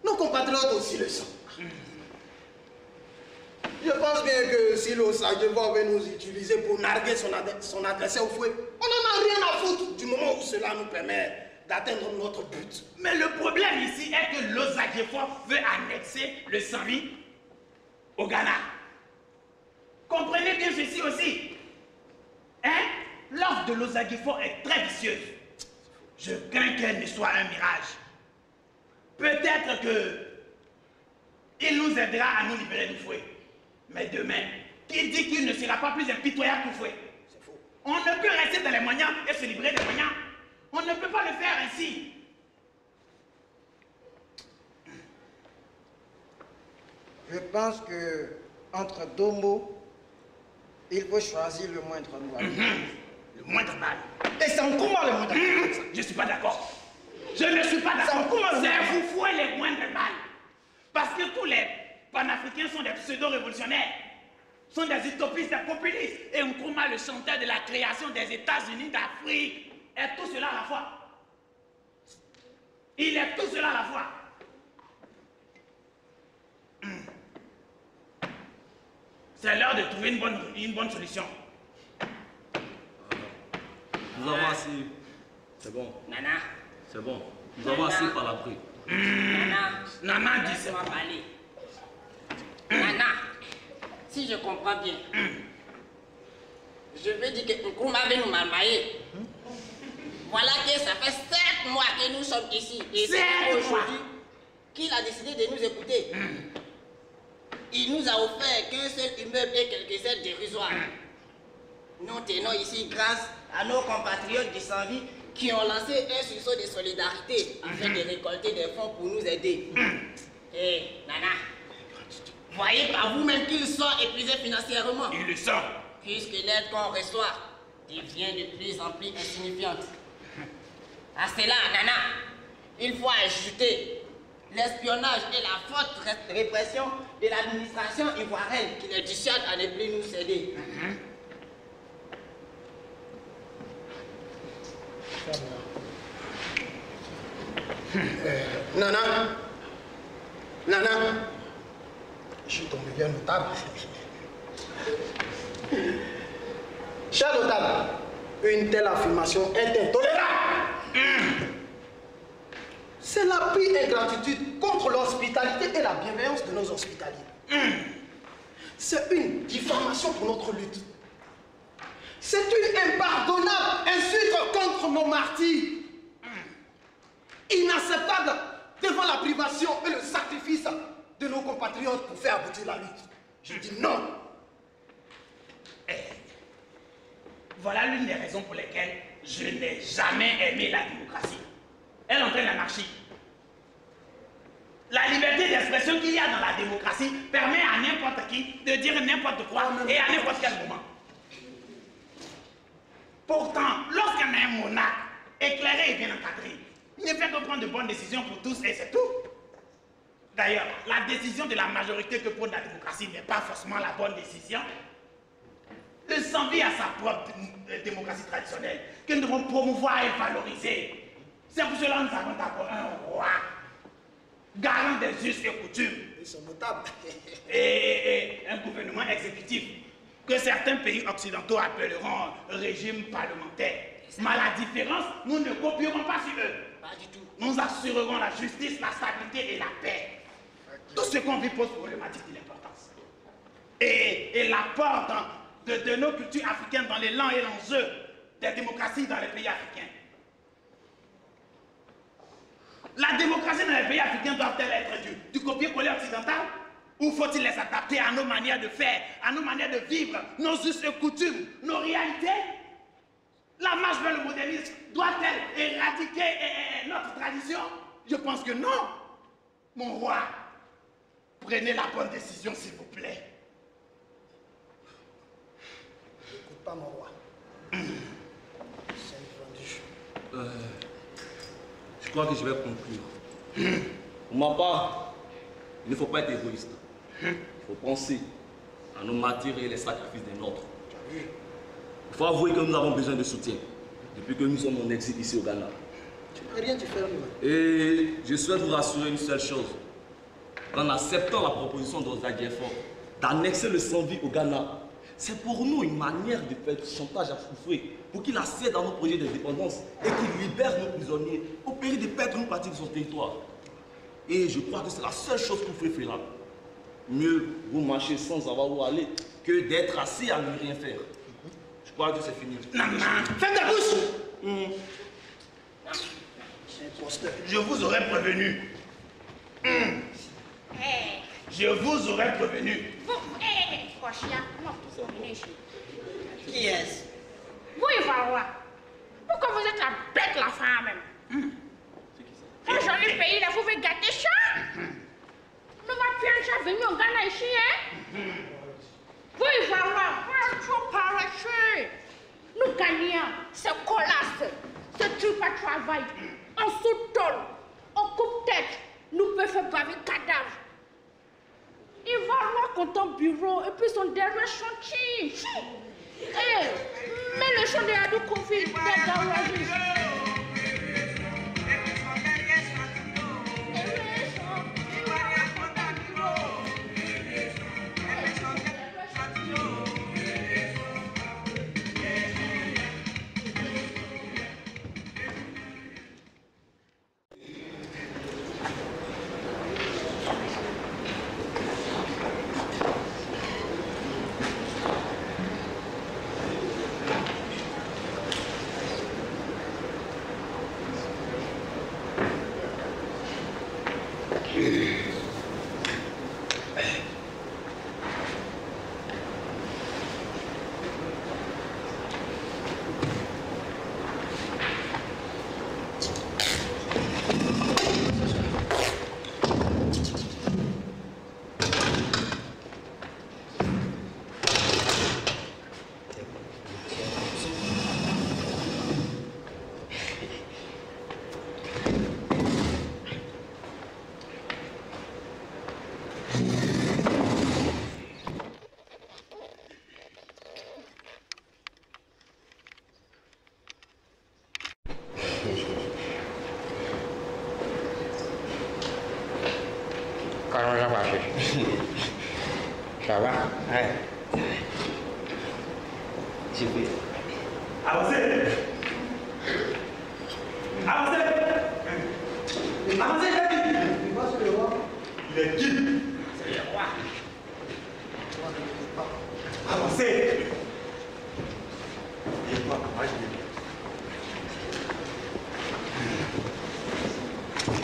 Nos compatriotes aussi le sont. Je pense bien que si l'Osadjevo veut nous utiliser pour narguer son adversaire au fouet, on n'en a rien à foutre du moment où cela nous permet d'atteindre notre but. Mais le problème ici est que l'Osadjevo veut annexer le Sambi au Ghana. Comprenez bien ceci aussi. Hein? L'offre de l'Osadjevo est très vicieuse. Je crains qu'elle ne soit un mirage. Peut-être qu'il nous aidera à nous libérer du fouet. Mais demain, qui dit qu'il ne sera pas plus impitoyable que fouet? C'est faux. On ne peut rester dans les moyens et se libérer des moyens. On ne peut pas le faire ainsi. Je pense que entre deux mots, il faut choisir le moindre mal. Le moindre mal. Et c'est Nkrumah le moindre mal. Je ne suis pas d'accord. Je ne suis pas d'accord. C'est Foufoué les moindres mal. Parce que tous les panafricains sont des pseudo-révolutionnaires, sont des utopistes, des populistes. Et Nkrumah, le chanteur de la création des États-Unis d'Afrique, est tout cela à la fois. Il est tout cela à la fois. C'est l'heure de trouver une bonne solution. Nous avons assis. C'est bon. Nana. C'est bon. Nous avons assis par l'abri. Nana dit ça. Nana, si je comprends bien, je veux dire que Nkrumah veut nous malmailler. Voilà que ça fait 7 mois que nous sommes ici. Et c'est aujourd'hui qu'il a décidé de nous écouter. Il nous a offert qu'un seul immeuble et quelques aides dérisoires. Nous tenons ici grâce à nos compatriotes du Sambi qui ont lancé un sursaut de solidarité afin de récolter des fonds pour nous aider. Et Nana, voyez par vous-même qu'ils sont épuisés financièrement. Ils le sont. Puisque l'aide qu'on reçoit devient de plus en plus insignifiante. À cela, Nana, il faut ajouter l'espionnage et la forte répression de l'administration ivoirienne qui les dissuade à ne plus nous céder. Nana, je suis tombé bien notable. Cher notable, une telle affirmation est intolérable. C'est la pure ingratitude contre l'hospitalité et la bienveillance de nos hospitaliers. C'est une diffamation pour notre lutte. C'est une impardonnable insulte contre nos martyrs. Inacceptable devant la privation et le sacrifice de nos compatriotes pour faire aboutir la lutte. Je dis non. Voilà l'une des raisons pour lesquelles je n'ai jamais aimé la démocratie. Elle entraîne l'anarchie. La liberté d'expression qu'il y a dans la démocratie permet à n'importe qui de dire n'importe quoi et à n'importe quel moment. Pourtant, lorsqu'on a un monarque éclairé et bien encadré, il ne fait que prendre de bonnes bonne décision pour tous et c'est tout. D'ailleurs, la décision de la majorité que prône la démocratie n'est pas forcément la bonne décision. Le Zambie a sa propre démocratie traditionnelle que nous devons promouvoir et valoriser. C'est pour cela que nous avons d'abord un roi, garant des us et coutumes. Ils sont notables. Et un gouvernement exécutif que certains pays occidentaux appelleront régime parlementaire. Mais à la différence, nous ne copierons pas sur eux. Pas du tout. Nous assurerons la justice, la stabilité et la paix. Tout ce qu'on vit pose problématique de l'importance. Et l'apport de nos cultures africaines dans l'élan et l'enjeu des démocraties dans les pays africains. La démocratie dans les pays africains doit-elle être du copier-coller occidental? Ou faut-il les adapter à nos manières de faire, à nos manières de vivre, nos us et coutumes, nos réalités? La marche vers le modernisme doit-elle éradiquer notre tradition? Je pense que non. Mon roi, prenez la bonne décision, s'il vous plaît. Écoute pas mon roi. C'est vendu. Je crois que je vais conclure. Pour ma part, il ne faut pas être égoïste. Il faut penser à nos martyrs et les sacrifices des nôtres. Il faut avouer que nous avons besoin de soutien depuis que nous sommes en exil ici au Ghana. Tu n'as rien dû faire, lui. Et je souhaite vous rassurer une seule chose. En acceptant la proposition d'Ozag Effort d'annexer le Zambie au Ghana, c'est pour nous une manière de faire du chantage à Foufoué pour qu'il accède à nos projets d'indépendance et qu'il libère nos prisonniers au péril de perdre une partie de son territoire. Et je crois que c'est la seule chose que Foufoué fera. Mieux vous marcher sans avoir où aller que d'être assis à ne rien faire. Je crois que c'est fini. Maman, ferme ta bouche! Je vous aurais prévenu. Je vous aurais prévenu. Qui est-ce? Vous, Ivoire, pourquoi vous êtes la bête, la femme même? Un joli pays, là, vous pouvez gâter ça? Nous va plus un chat venu au Ghana ici, hein? Vous, Ivoire, pas trop paraître. Nous gagnons, c'est colasse, c'est truc à travail. On sous-tôle, on coupe-tête, nous pouvons faire baver cadavre. Il va voir contre ton bureau et puis son dernier chantier. Mais le champ de Adou Kofi, Comment ça va? Ça va? Ouais. Je vais. Avancez! Avancez! Avancez, il est qui? C'est le roi. Avancez!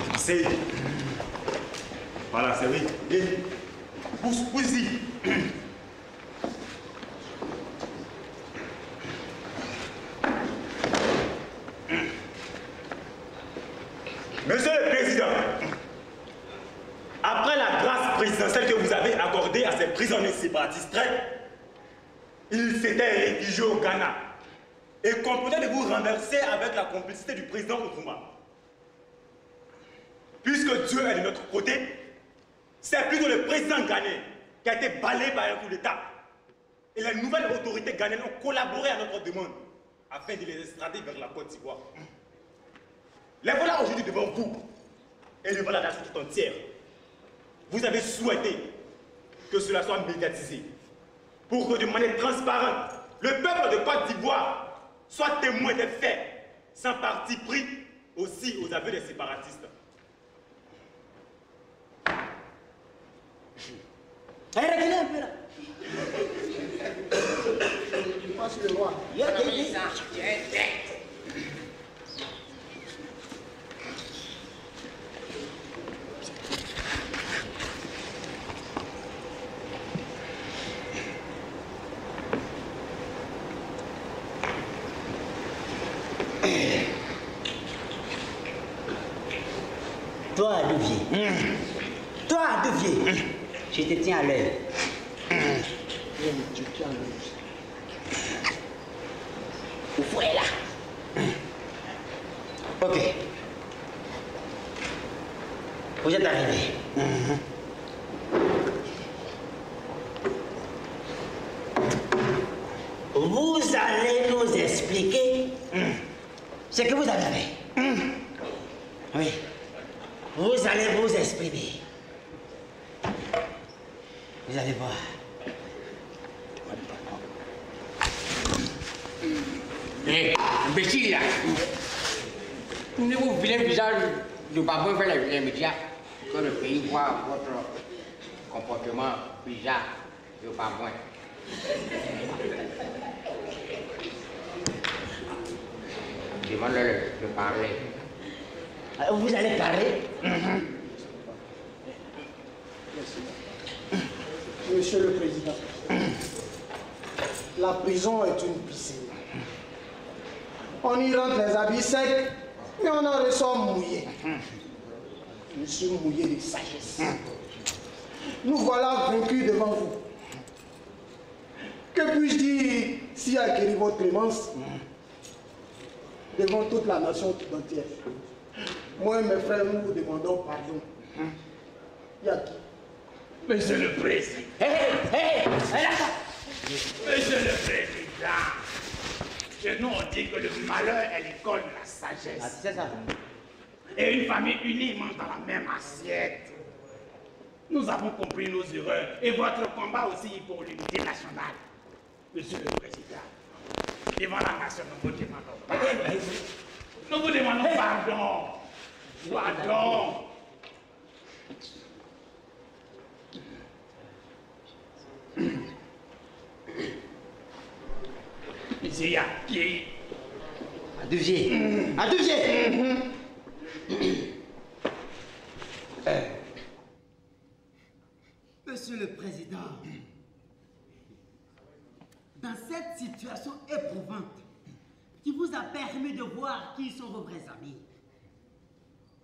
Avancez! Voilà, c'est oui. Et pousse ici. Monsieur le Président, après la grâce présidentielle que vous avez accordée à ces prisonniers séparatistes, ils s'étaient réfugiés au Ghana et comprenez de vous renverser avec la complicité du président Nkrumah. que Dieu est de notre côté, c'est plutôt le président ghanéen qui a été balayé par un coup d'État. Et les nouvelles autorités ghanéennes ont collaboré à notre demande afin de les extrader vers la Côte d'Ivoire. Les voilà aujourd'hui devant vous et devant la nation tout entière. Vous avez souhaité que cela soit médiatisé pour que de manière transparente, le peuple de Côte d'Ivoire soit témoin des faits, sans parti pris aussi aux aveux des séparatistes. Reculez un peu là. Je passe le roi. Toi, Devier. Toi, Devier. Je te tiens à l'œil. Tu tiens à l'œil. Où est là? Ok. Vous êtes arrivé. Vous allez nous expliquer ce que vous avez fait. Oui. Vous allez vous exprimer. Vous allez voir. Hé, imbécile là. Ne vous vilain visage de babouin vers les médias que le pays voit votre comportement bizarre de babouin. Demande-leur de parler. Vous allez parler? Monsieur le Président, la prison est une piscine. On y rentre les habits secs, mais on en ressort mouillé. Je suis mouillé de sagesse. Nous voilà vaincus devant vous. Que puis-je dire si acquérir votre clémence devant toute la nation tout entière? Moi et mes frères, nous vous demandons pardon. Yaki. Monsieur le Président. Monsieur le Président. Chez nous, on dit que le malheur est l'école de la sagesse. Ah, c'est ça. Et une famille unie mange dans la même assiette. Nous avons compris nos erreurs et votre combat aussi pour l'unité nationale. Monsieur le Président, devant la nation, nous vous demandons pardon. Nous vous demandons pardon. Pardon. Monsieur Yaki. À Devier. À Devier. Monsieur le Président, dans cette situation éprouvante qui vous a permis de voir qui sont vos vrais amis,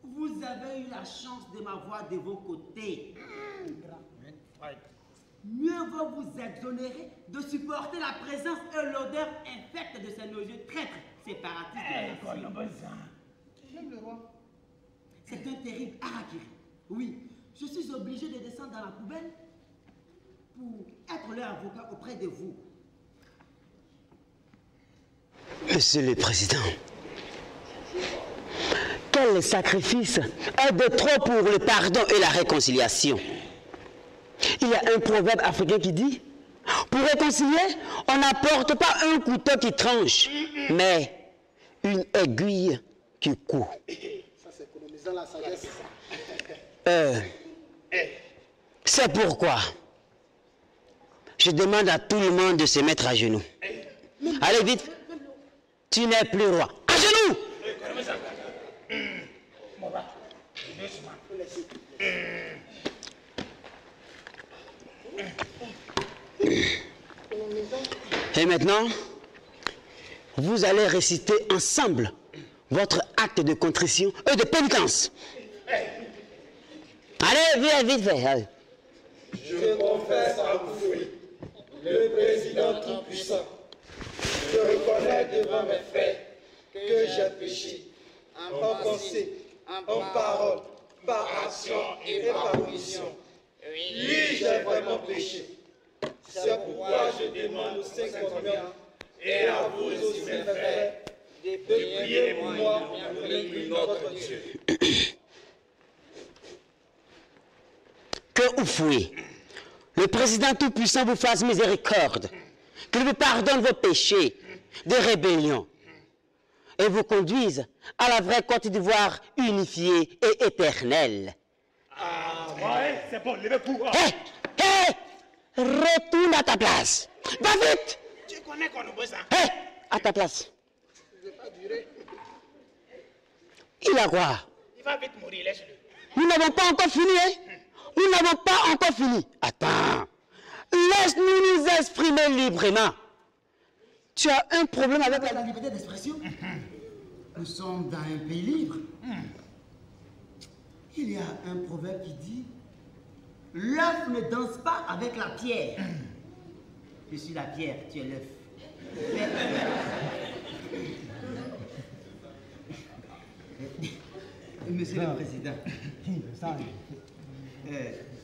vous avez eu la chance de m'avoir de vos côtés. Mieux vaut vous exonérer de supporter la présence et l'odeur infecte de ces noyeux traîtres séparatistes de la nation. J'aime le roi. C'est un terrible harakiri. Oui, je suis obligé de descendre dans la poubelle pour être leur avocat auprès de vous. Monsieur le Président, quel sacrifice est de trop pour le pardon et la réconciliation? Il y a un proverbe africain qui dit, pour réconcilier, on n'apporte pas un couteau qui tranche, mais une aiguille qui coud. Ça, c'est économisant la sagesse. C'est pourquoi je demande à tout le monde de se mettre à genoux. Allez vite, tu n'es plus roi. À genoux! Et maintenant, vous allez réciter ensemble votre acte de contrition et de pénitence. Allez, vite, vite, allez. Je confesse à vous, le Président Tout-Puissant, je reconnais devant mes faits que j'ai péché en pensée, en parole par action et par omission. Oui, j'ai vraiment péché. C'est pourquoi je demande aux saints combien et à vous aussi, mes frères, de prier pour moi pour notre Dieu. Que Oufoué, le président tout-puissant vous fasse miséricorde, qu'il vous pardonne vos péchés de rébellion et vous conduise à la vraie Côte d'Ivoire unifiée et éternelle. Ah, ouais, c'est bon, levez-vous. Hé, retourne à ta place. Va vite. Tu connais qu'on nous ça? Hé, à ta place. Il a quoi? Il va vite mourir, laisse-le. Nous n'avons pas encore fini, hein? Nous n'avons pas encore fini. Attends. Laisse-nous nous exprimer librement. Tu as un problème avec la liberté d'expression? Nous sommes dans un pays libre. Il y a un proverbe qui dit « L'œuf ne danse pas avec la pierre. » Je suis la pierre, tu es l'œuf. Monsieur le Président,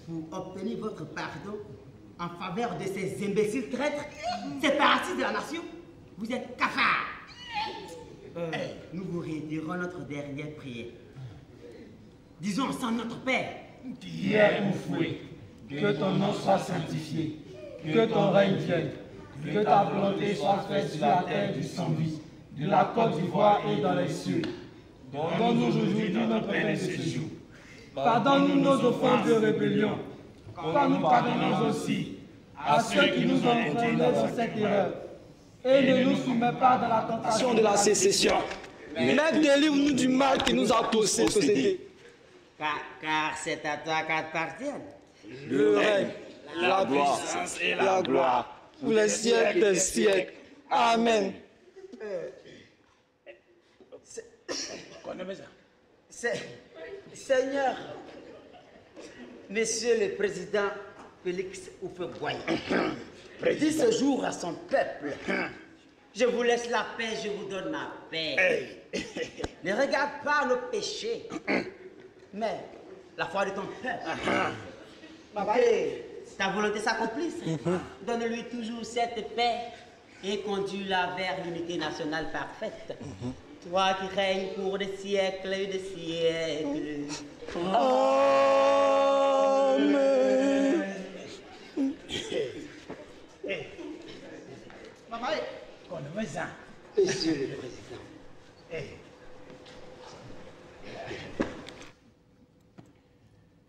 pour obtenir votre pardon en faveur de ces imbéciles traîtres, séparatistes de la nation, vous êtes cafards. Nous vous réitélerons notre dernière prière. Disons ensemble notre Père. Qui est Oufoué, que ton nom soit sanctifié, que ton règne vienne, que ta volonté soit faite sur la terre du Saint-Louis, de la Côte d'Ivoire et dans les cieux. Donne-nous aujourd'hui notre pain de ce jour. Pardonne-nous nos offenses de rébellion, comme nous pardonnons aussi à ceux qui nous ont entraînés dans cette erreur. Et ne nous soumets pas dans la tentation de la sécession, mais délivre-nous du mal qui nous a possédés. Car c'est à toi qu'appartiennent Le règne, la puissance et la gloire, pour les siècles des siècles. Amen. Seigneur, Monsieur le Président Félix Houphouët-Boigny, dit ce jour à son peuple, je vous laisse la paix, je vous donne ma paix. Ne regarde pas nos péchés, mais la foi de ton peuple. Que ta volonté s'accomplisse. Donne-lui toujours cette paix et conduis-la vers l'unité nationale parfaite. Toi qui règnes pour des siècles et des siècles. Amen. Monsieur le Président.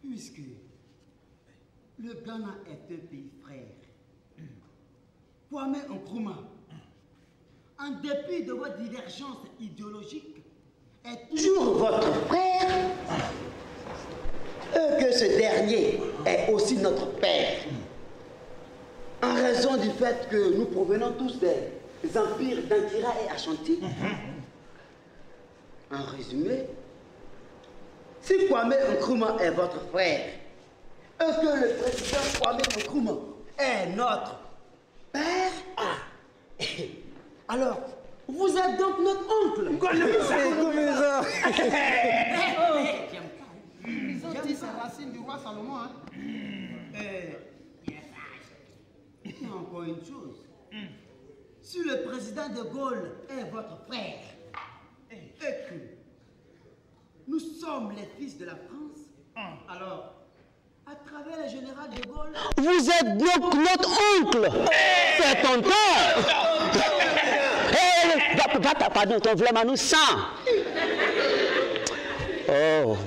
Puisque le Ghana est un pays frère, Kwame Nkrumah, en dépit de vos divergences idéologiques, est toujours votre frère, et que ce dernier est aussi notre père, en raison du fait que nous provenons tous des empires d'Ankira et Ashanti. En résumé, si Kwame Nkrumah est votre frère, et que le président Kwame Nkrumah est notre père, alors, vous êtes donc notre oncle. Ils ont dit c'est racine du roi Salomon. Hein? Il y a encore une chose. Si le président de Gaulle est votre frère, et que nous sommes les fils de la France, alors, à travers le général de Gaulle, vous êtes donc notre oncle. C'est ton père. Pardon, ton vlame à nous sent. Oh.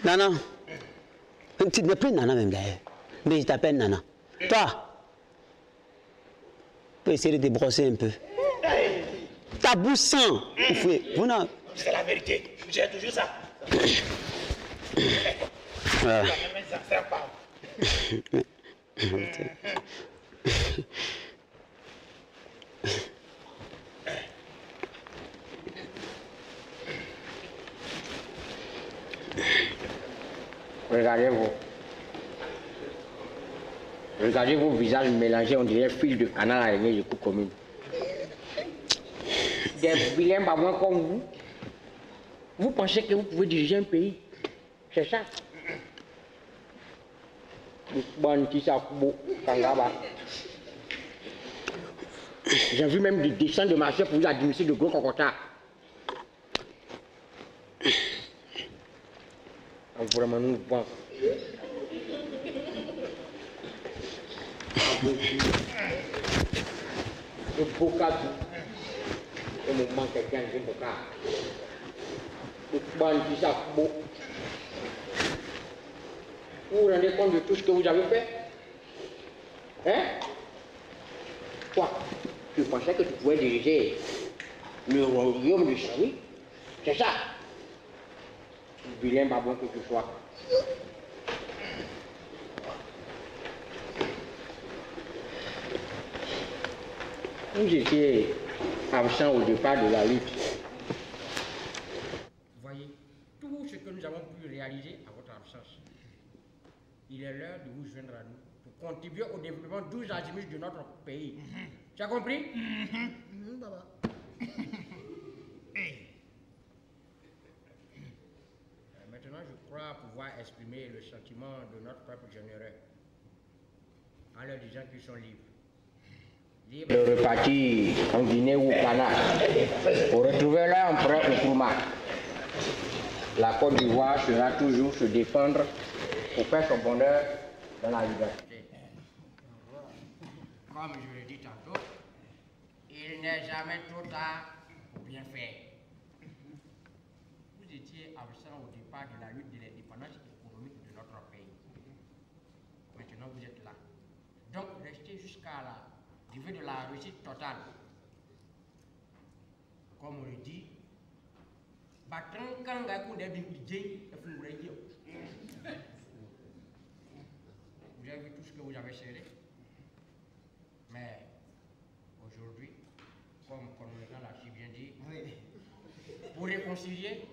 Nana. Tu n'es plus Nana même d'ailleurs. Mais je t'appelle Nana. Toi, tu peux essayer de te brosser un peu. Ta bouche sent. Vous n'en... C'est la vérité. J'ai toujours ça. Voilà. Regardez-vous. Regardez vos visages mélangés, on dirait fil de canal à l'araignée de coupe commune. Des vilains pas moins comme vous. Vous pensez que vous pouvez diriger un pays? C'est ça? J'ai vu même des dessins de marché pour vous administrer de gros cocotards. Vraiment, nous pensons. Le bocage. Au moment quelqu'un dit bocage. Le bandit, ça beau. Vous vous rendez compte de tout ce que vous avez fait? Hein? Quoi? Tu pensais que tu pouvais diriger le royaume du Saint-Louis? C'est ça? Vilain babon que tu sois. Vous étiez absent au départ de la lutte. Voyez, tout ce que nous avons pu réaliser à votre absence, il est l'heure de vous joindre à nous pour contribuer au développement 12 azimuts de notre pays. Tu as compris? Baba. Maintenant, je crois pouvoir exprimer le sentiment de notre peuple généreux en leur disant qu'ils sont libres. Libres de repartir en Guinée ou au Ghana pour retrouver leur empereur Nkrumah. La Côte d'Ivoire sera toujours se défendre pour faire son bonheur dans la liberté. Comme je l'ai dit tantôt, il n'est jamais trop tard pour bien faire. Vous étiez absent au départ de la lutte de l'indépendance économique de notre pays. Maintenant, vous êtes là. Donc, restez jusqu'à la durée de la réussite totale. Comme on le dit, vous avez vu tout ce que vous avez serré. Mais aujourd'hui, comme Colonel l'a si bien dit, pour réconcilier,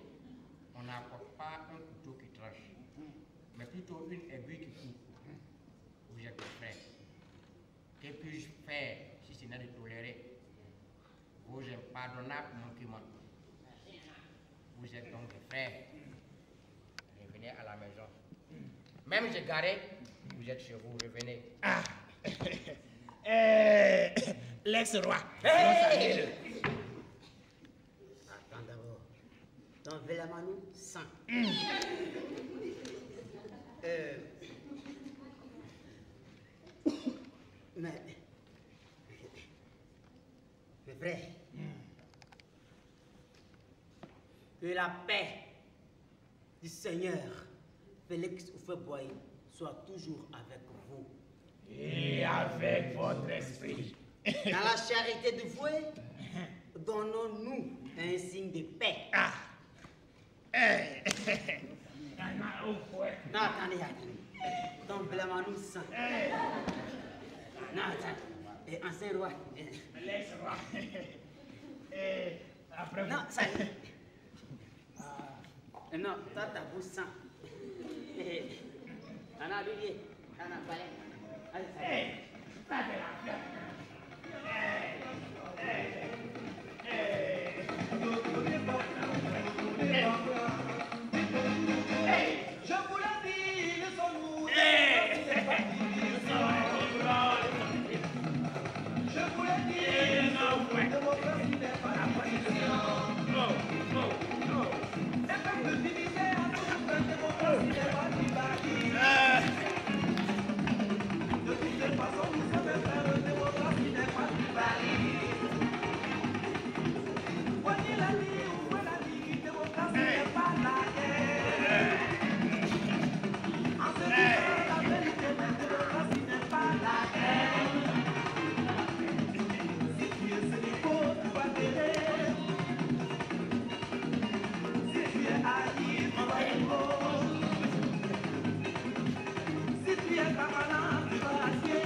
on n'apporte pas un couteau qui tranche, mais plutôt une aiguille qui coupe. Vous êtes des frères. Que puis-je faire si ce n'est de tolérer vos impardonnables manquements? Vous êtes donc des frères. Revenez à la maison. Même égaré, vous êtes chez vous, revenez. Ah. L'ex-roi. Attends d'abord. Ton Velamanou sang. Mais vrai. Que la paix du Seigneur Félix Houphouët-Boigny soit toujours avec vous. Et avec votre esprit. Dans la charité de voué, donnons-nous un signe de paix. Ah. Non, attendez. Donc, Velamanou sang. Non, attends. Et ancien roi. L'ex-roi. Après vous. Non, ça y est. Non, toi, ta bouche sang. Anna, Olivier. Anna, Palais. Allez, ça fait la fleur. Je vous l'ai dit, nous sommes nous. Je vous l'ai dit, démocratie n'est pas la position. C'est pas que diviser en tout, la démocratie n'est pas divisée. De toutes les façons, vous savez faire, la démocratie n'est pas divisée. Voyez la vie, ouvrez la vie, démocratie n'est pas la guerre. En ce moment, la vérité, la démocratie n'est pas la guerre. Si tu es Sénégal, tu vas t'aider. Si tu es haï, on va être. Si tu es camarade, tu vas assier.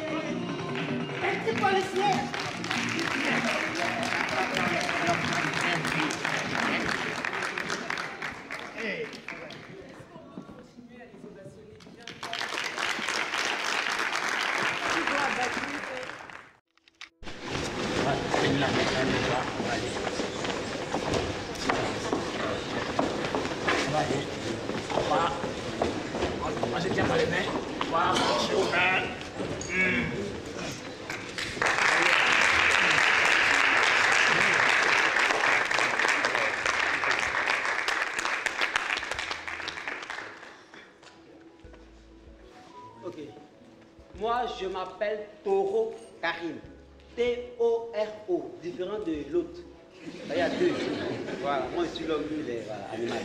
Petit policier. travailler. Voilà. Moi, je tiens pas les mains. Voilà, je suis aux mains. Ok. Moi, je m'appelle Toro Karim. T-O-R-O, différent de l'autre. Il y a deux. Voilà, moi je suis l'homme animal.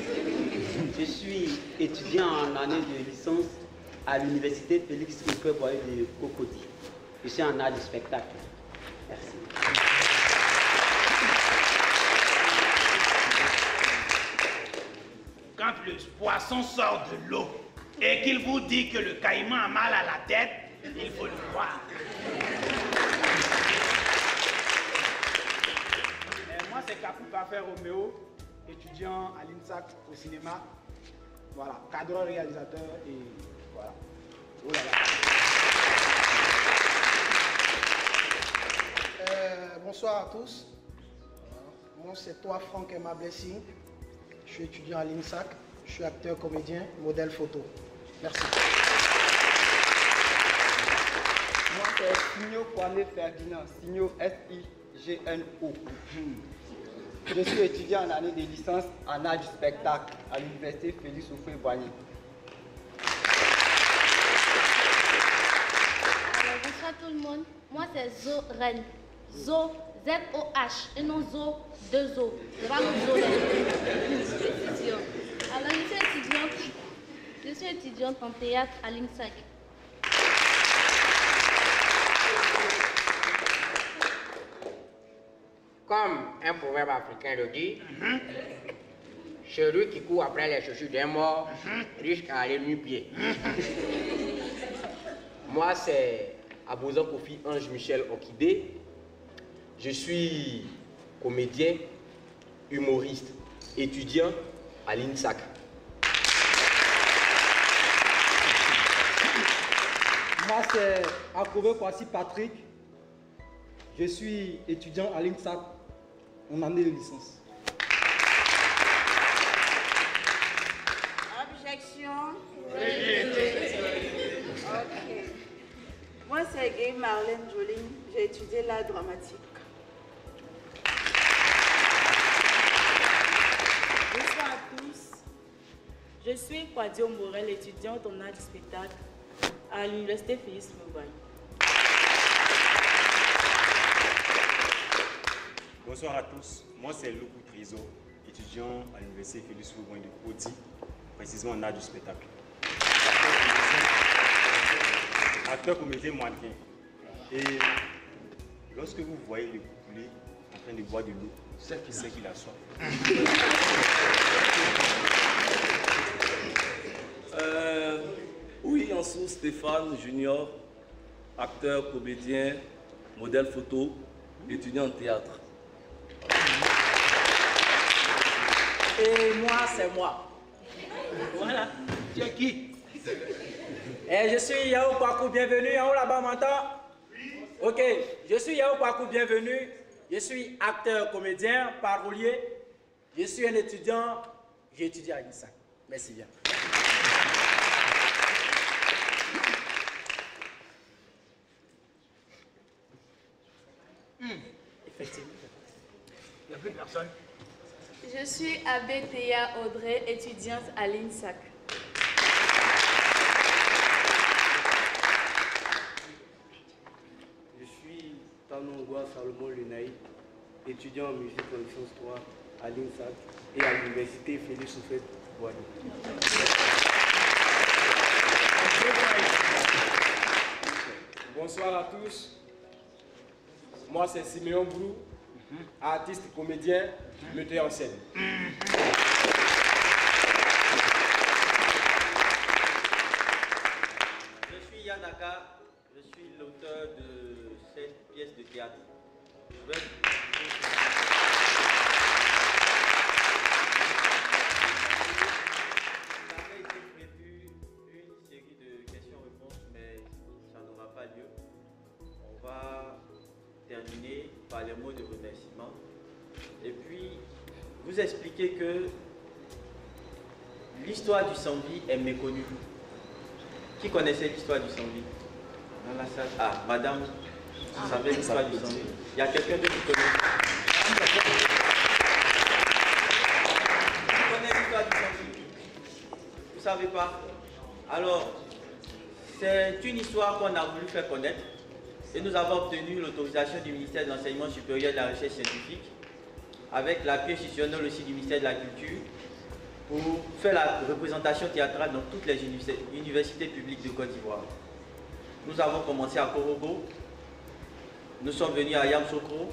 Je suis étudiant en année de licence à l'université Félix Houphouët-Boigny de Cocody. Je suis en art du spectacle. Merci. Quand le poisson sort de l'eau et qu'il vous dit que le caïman a mal à la tête, il faut le croire. Moi, c'est Kapou Parfait Roméo, étudiant à l'INSAC au cinéma. Voilà, cadreur réalisateur et voilà. Oh là là. Bonsoir à tous. Moi, c'est toi, Franck Emma Blessing. Je suis étudiant à l'INSAC. Je suis acteur, comédien, modèle photo. Merci. Moi, c'est Signo Kwame Ferdinand, Signo S-I-G-N-O. Je suis étudiant en année de licence en art du spectacle à l'université Félix Houphouët-Boigny. Alors, bonsoir tout le monde. Moi, c'est Zo Ren. Zo, Z-O-H, et non Zo, deux Zo. C'est pas mon Zo Ren. Alors, je suis étudiante en théâtre à l'INSAC. Comme un proverbe africain le dit, celui qui court après les chaussures d'un mort risque à aller nu-pied. Moi, c'est Abouzan Kofi Ange Michel Okidé. Je suis comédien, humoriste, étudiant à l'INSAC. Moi, c'est Akove Kwasi Patrick. Je suis étudiant à l'INSAC en année de licence. Objection. Ok. Moi, c'est Gay Marlène Joling. J'ai étudié l'art dramatique. Bonsoir à tous. Je suis Kwadio Morel, étudiante en art du spectacle à l'université Félix Houphouët-Boigny. Bonsoir à tous, moi c'est Loukou Trizo, étudiant à l'université Félix Houphouët-Boigny de Cocody, précisément en art du spectacle. Acteur, comédien, mannequin. Et lorsque vous voyez le poulet en train de boire de l'eau, c'est qu'il a soif. Oui, Ansou Stéphane Junior, acteur, comédien, modèle photo, étudiant en théâtre. Et moi, c'est moi. Voilà. Tu es qui? Et je suis Yao Kwaku, bienvenue. En haut là-bas, m'entend? Ok, je suis Yao Kwaku, bienvenue. Je suis acteur, comédien, parolier. Je suis un étudiant. J'ai étudié à l'INSAC. Merci bien. Effectivement. Il n'y a plus de personne. Je suis Abétéa Audrey, étudiante à l'INSAC. Je suis Tanongwa Salomon Lunaï, étudiant en musique en licence 3 à l'INSAC et à l'université Félix Houphouët-Boigny. Bonsoir à tous. Moi, c'est Siméon Brou, artiste, comédien, metteur en scène. Je suis Yanaka, je suis l'auteur de cette pièce de théâtre. Ça avait été prévu une série de questions-réponses, mais ça n'aura pas lieu. On va terminer par les mots de remerciement. Et puis, vous expliquer que l'histoire du Sambi est méconnue. Qui connaissait l'histoire du Sambi dans la salle? Ah, madame, vous savez l'histoire du Sambi? Il y a quelqu'un d'autre qui connaît? Qui connaît l'histoire du Sambi? Vous ne savez pas? Alors, c'est une histoire qu'on a voulu faire connaître et nous avons obtenu l'autorisation du ministère de l'Enseignement supérieur et de la Recherche scientifique avec l'appui institutionnel aussi du ministère de la Culture pour faire la représentation théâtrale dans toutes les universités publiques de Côte d'Ivoire. Nous avons commencé à Korogo, nous sommes venus à Yamoussoukro,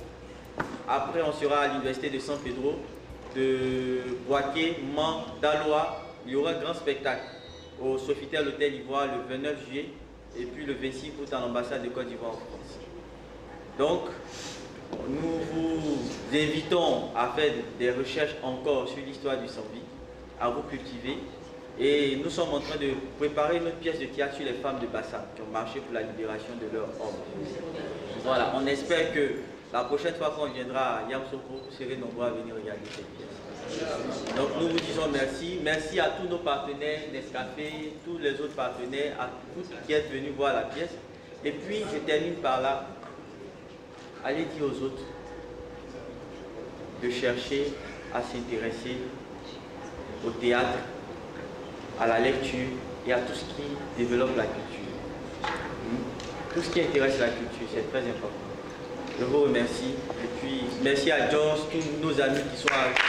après on sera à l'université de San Pedro, de Boaké, Mans, Daloa. Il y aura un grand spectacle au Sofitel Hôtel Ivoire le 29 juillet et puis le 26 août à l'ambassade de Côte d'Ivoire en France. Donc, nous vous invitons à faire des recherches encore sur l'histoire du Sambi, à vous cultiver. Et nous sommes en train de préparer notre pièce de théâtre sur les femmes de Bassam qui ont marché pour la libération de leurs hommes. Voilà, on espère que la prochaine fois qu'on viendra à Yamoussoukro, vous serez nombreux à venir regarder cette pièce. Donc nous vous disons merci. Merci à tous nos partenaires, Nescafé, tous les autres partenaires, à tous qui êtes venus voir la pièce. Et puis je termine par là. Allez dire aux autres de chercher à s'intéresser au théâtre, à la lecture et à tout ce qui développe la culture. Tout ce qui intéresse la culture, c'est très important. Je vous remercie et puis merci à George, tous nos amis qui sont avec nous.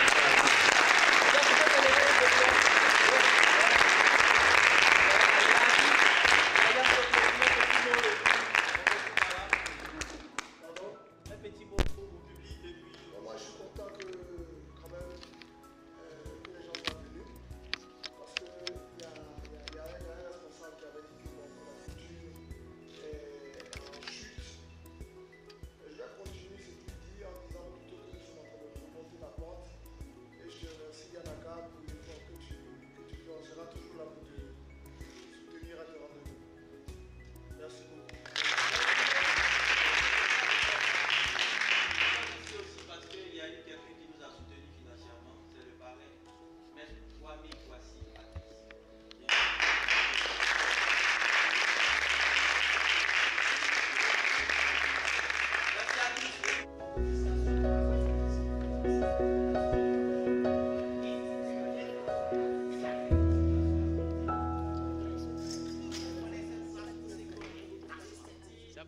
J'ai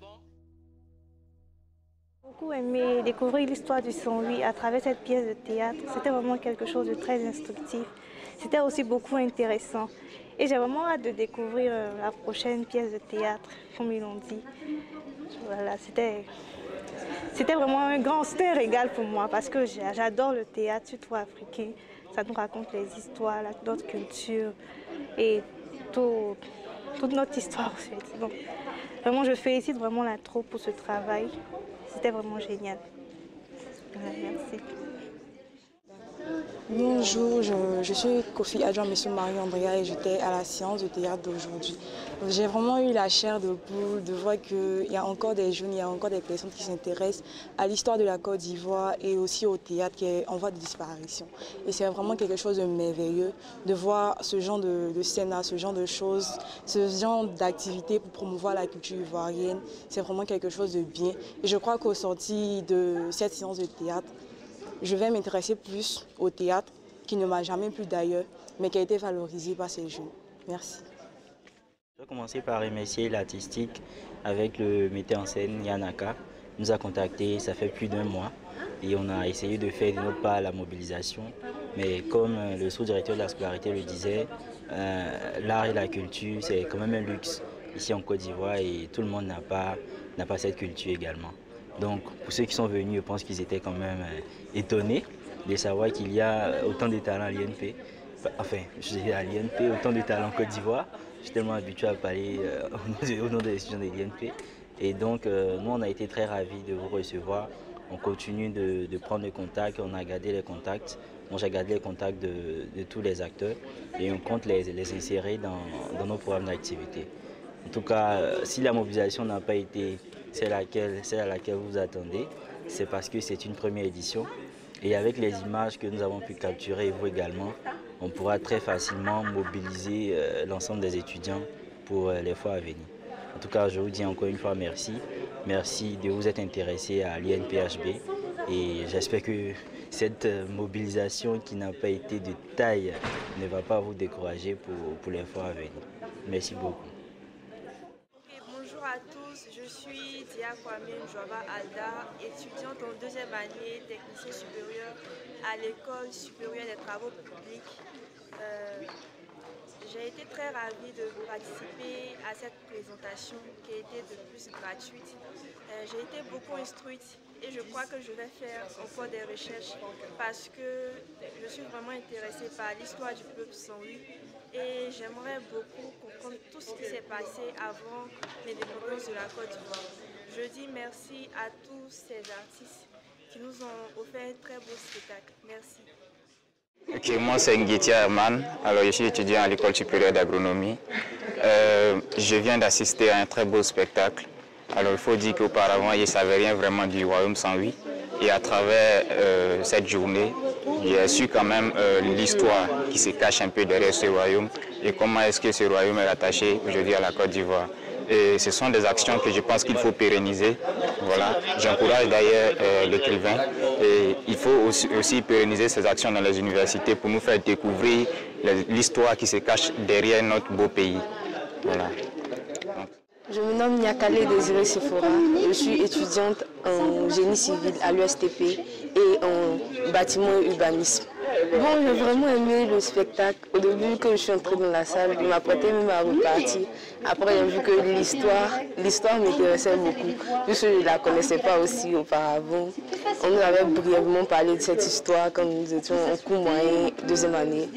beaucoup aimé découvrir l'histoire du Saint-Louis à travers cette pièce de théâtre. C'était vraiment quelque chose de très instructif. C'était aussi beaucoup intéressant. Et j'ai vraiment hâte de découvrir la prochaine pièce de théâtre, comme ils l'ont dit. Voilà, c'était vraiment c'était un régal pour moi parce que j'adore le théâtre, surtout africain. Ça nous raconte les histoires, notre culture et toute notre histoire aussi. Donc, vraiment, je félicite vraiment la troupe pour ce travail. C'était vraiment génial. Merci. Bonjour, je suis Kofi Adjoint, M. Marie-Andrea et j'étais à la séance de théâtre d'aujourd'hui. J'ai vraiment eu la chair de poule de voir qu'il y a encore des jeunes, il y a encore des personnes qui s'intéressent à l'histoire de la Côte d'Ivoire et aussi au théâtre qui est en voie de disparition. Et c'est vraiment quelque chose de merveilleux de voir ce genre de scène, ce genre de choses, ce genre d'activités pour promouvoir la culture ivoirienne. C'est vraiment quelque chose de bien. Et je crois qu'au sorti de cette séance de théâtre, je vais m'intéresser plus au théâtre qui ne m'a jamais plu d'ailleurs, mais qui a été valorisé par ces jeunes. Merci. Je vais commencer par remercier l'artistique avec le metteur en scène Yanaka. Il nous a contactés, ça fait plus d'1 mois et on a essayé de faire de notre part la mobilisation. Mais comme le sous-directeur de la scolarité le disait, l'art et la culture, c'est quand même un luxe ici en Côte d'Ivoire et tout le monde n'a pas cette culture également. Donc pour ceux qui sont venus, je pense qu'ils étaient quand même étonnés de savoir qu'il y a autant de talents à l'INP. Enfin, je dis à l'INP, autant de talents en Côte d'Ivoire. Je suis tellement habitué à parler au nom des étudiants de l'INP. Et donc, nous, on a été très ravis de vous recevoir. On continue de prendre les contacts, on a gardé les contacts. Moi, j'ai gardé les contacts de tous les acteurs et on compte les insérer dans nos programmes d'activité. En tout cas, si la mobilisation n'a pas été celle à laquelle vous vous attendez, c'est parce que c'est une première édition. Et avec les images que nous avons pu capturer, et vous également, on pourra très facilement mobiliser l'ensemble des étudiants pour les fois à venir. En tout cas, je vous dis encore une fois merci. Merci de vous être intéressé à l'INPHB et j'espère que cette mobilisation qui n'a pas été de taille ne va pas vous décourager pour les fois à venir. Merci beaucoup. Bonjour à tous, je suis Dia Kwame Njouaba Alda, étudiante en deuxième année technicien supérieur à l'école supérieure des travaux publics. J'ai été très ravie de participer à cette présentation qui a été de plus gratuite. J'ai été beaucoup instruite et je crois que je vais faire encore des recherches parce que je suis vraiment intéressée par l'histoire du peuple Saint-Louis et j'aimerais beaucoup comprendre tout ce qui s'est passé avant l'indépendance de la Côte d'Ivoire. Je dis merci à tous ces artistes qui nous ont offert un très beau spectacle. Merci. Ok, moi c'est Nguetia Herman, alors je suis étudiant à l'école supérieure d'agronomie. Je viens d'assister à un très beau spectacle. Alors il faut dire qu'auparavant je ne savais rien vraiment du royaume 108 et à travers cette journée, j'ai su quand même l'histoire qui se cache un peu derrière ce royaume et comment est-ce que ce royaume est attaché aujourd'hui à la Côte d'Ivoire. Et ce sont des actions que je pense qu'il faut pérenniser. Voilà. J'encourage d'ailleurs l'écrivain. Et il faut aussi pérenniser ces actions dans les universités pour nous faire découvrir l'histoire qui se cache derrière notre beau pays. Voilà. Je me nomme Niakale Désiré Sephora. Je suis étudiante en génie civil à l'USTP et en bâtiment et urbanisme. Bon, j'ai vraiment aimé le spectacle. Au début, quand je suis entrée dans la salle, je m'apprêtais même à repartir. Après, j'ai vu que l'histoire m'intéressait beaucoup, puisque je ne la connaissais pas aussi auparavant. On nous avait brièvement parlé de cette histoire quand nous étions en cours moyen, deuxième année,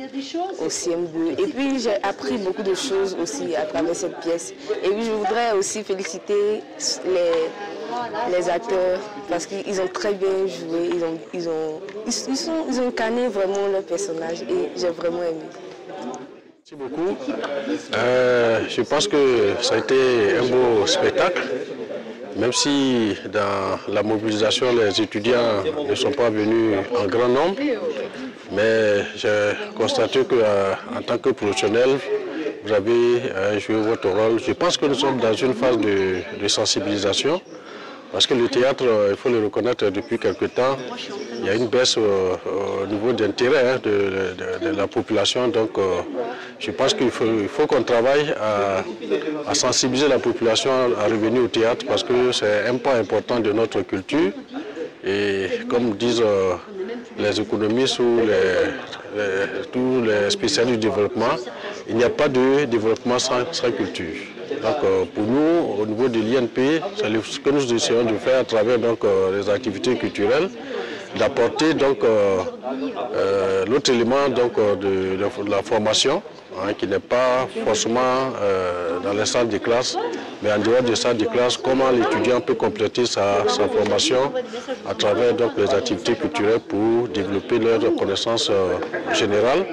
au CM2. Et puis, j'ai appris beaucoup de choses aussi à travers cette pièce. Et puis, je voudrais aussi féliciter les acteurs parce qu'ils ont très bien joué, ils ont incarné vraiment leur personnage et j'ai vraiment aimé. Merci beaucoup. Je pense que ça a été un beau spectacle, même si dans la mobilisation les étudiants ne sont pas venus en grand nombre, mais j'ai constaté qu'en tant que professionnel, vous avez joué votre rôle. Je pense que nous sommes dans une phase de sensibilisation. Parce que le théâtre, il faut le reconnaître, depuis quelque temps, il y a une baisse au niveau d'intérêt de la population. Donc, je pense qu'il faut qu'on travaille à sensibiliser la population à revenir au théâtre parce que c'est un pas important de notre culture. Et comme disent les économistes ou tous les spécialistes du développement, il n'y a pas de développement sans culture. Donc pour nous, au niveau de l'INP, c'est ce que nous essayons de faire à travers les activités culturelles, d'apporter l'autre élément de la formation, qui n'est pas forcément dans les salles de classe, mais en dehors des salles de classe, comment l'étudiant peut compléter sa formation à travers les activités culturelles pour développer leur connaissance générale,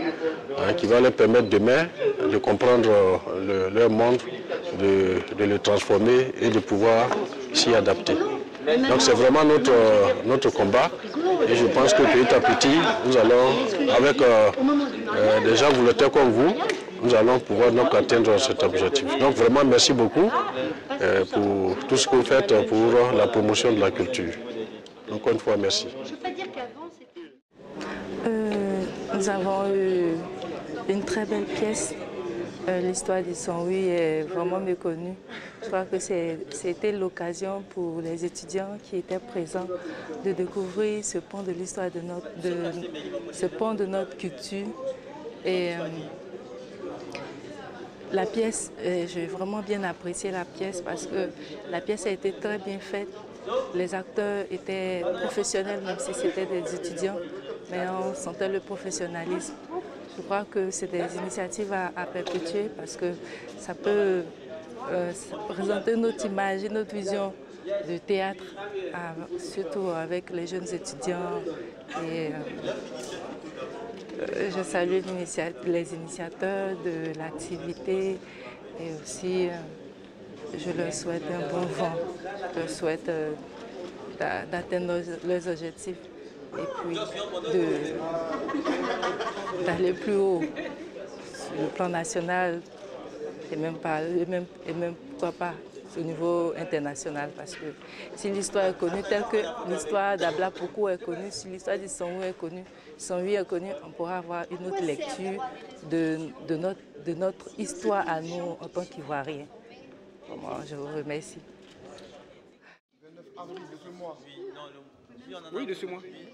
qui va leur permettre demain de comprendre leur monde, de le transformer et de pouvoir s'y adapter. Donc c'est vraiment notre combat et je pense que petit à petit, nous allons, avec des gens volontaires comme vous, nous allons pouvoir atteindre cet objectif. Donc vraiment merci beaucoup pour tout ce que vous faites pour la promotion de la culture. Encore une fois, merci. Nous avons eu une très belle pièce. L'histoire du Saint-Louis est vraiment méconnue. Je crois que c'était l'occasion pour les étudiants qui étaient présents de découvrir ce pan de l'histoire de notre culture. Et la pièce, j'ai vraiment bien apprécié la pièce parce que la pièce a été très bien faite. Les acteurs étaient professionnels, même si c'était des étudiants, mais on sentait le professionnalisme. Je crois que c'est des initiatives à perpétuer parce que ça peut présenter notre image et notre vision du théâtre, surtout avec les jeunes étudiants. Et je salue les initiateurs de l'activité et aussi je leur souhaite un bon vent. Je leur souhaite d'atteindre leurs objectifs. et puis d'aller plus haut sur le plan national et même pourquoi pas au niveau international, parce que si l'histoire est connue telle que l'histoire d'Abla Poko est connue, si l'histoire du Songhui est connue, on pourra avoir une autre lecture de notre histoire à nous en tant qu'Ivoiriens. Moi, je vous remercie. 29 avril de ce mois. Oui, de ce mois. Oui,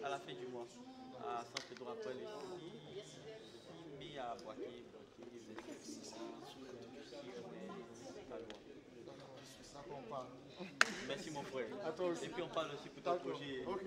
à la fin du mois, à Saint-Pedro après le 6 mai à Boaké. Merci mon frère. À toi aussi. Et puis on parle aussi pour ton projet. Ok.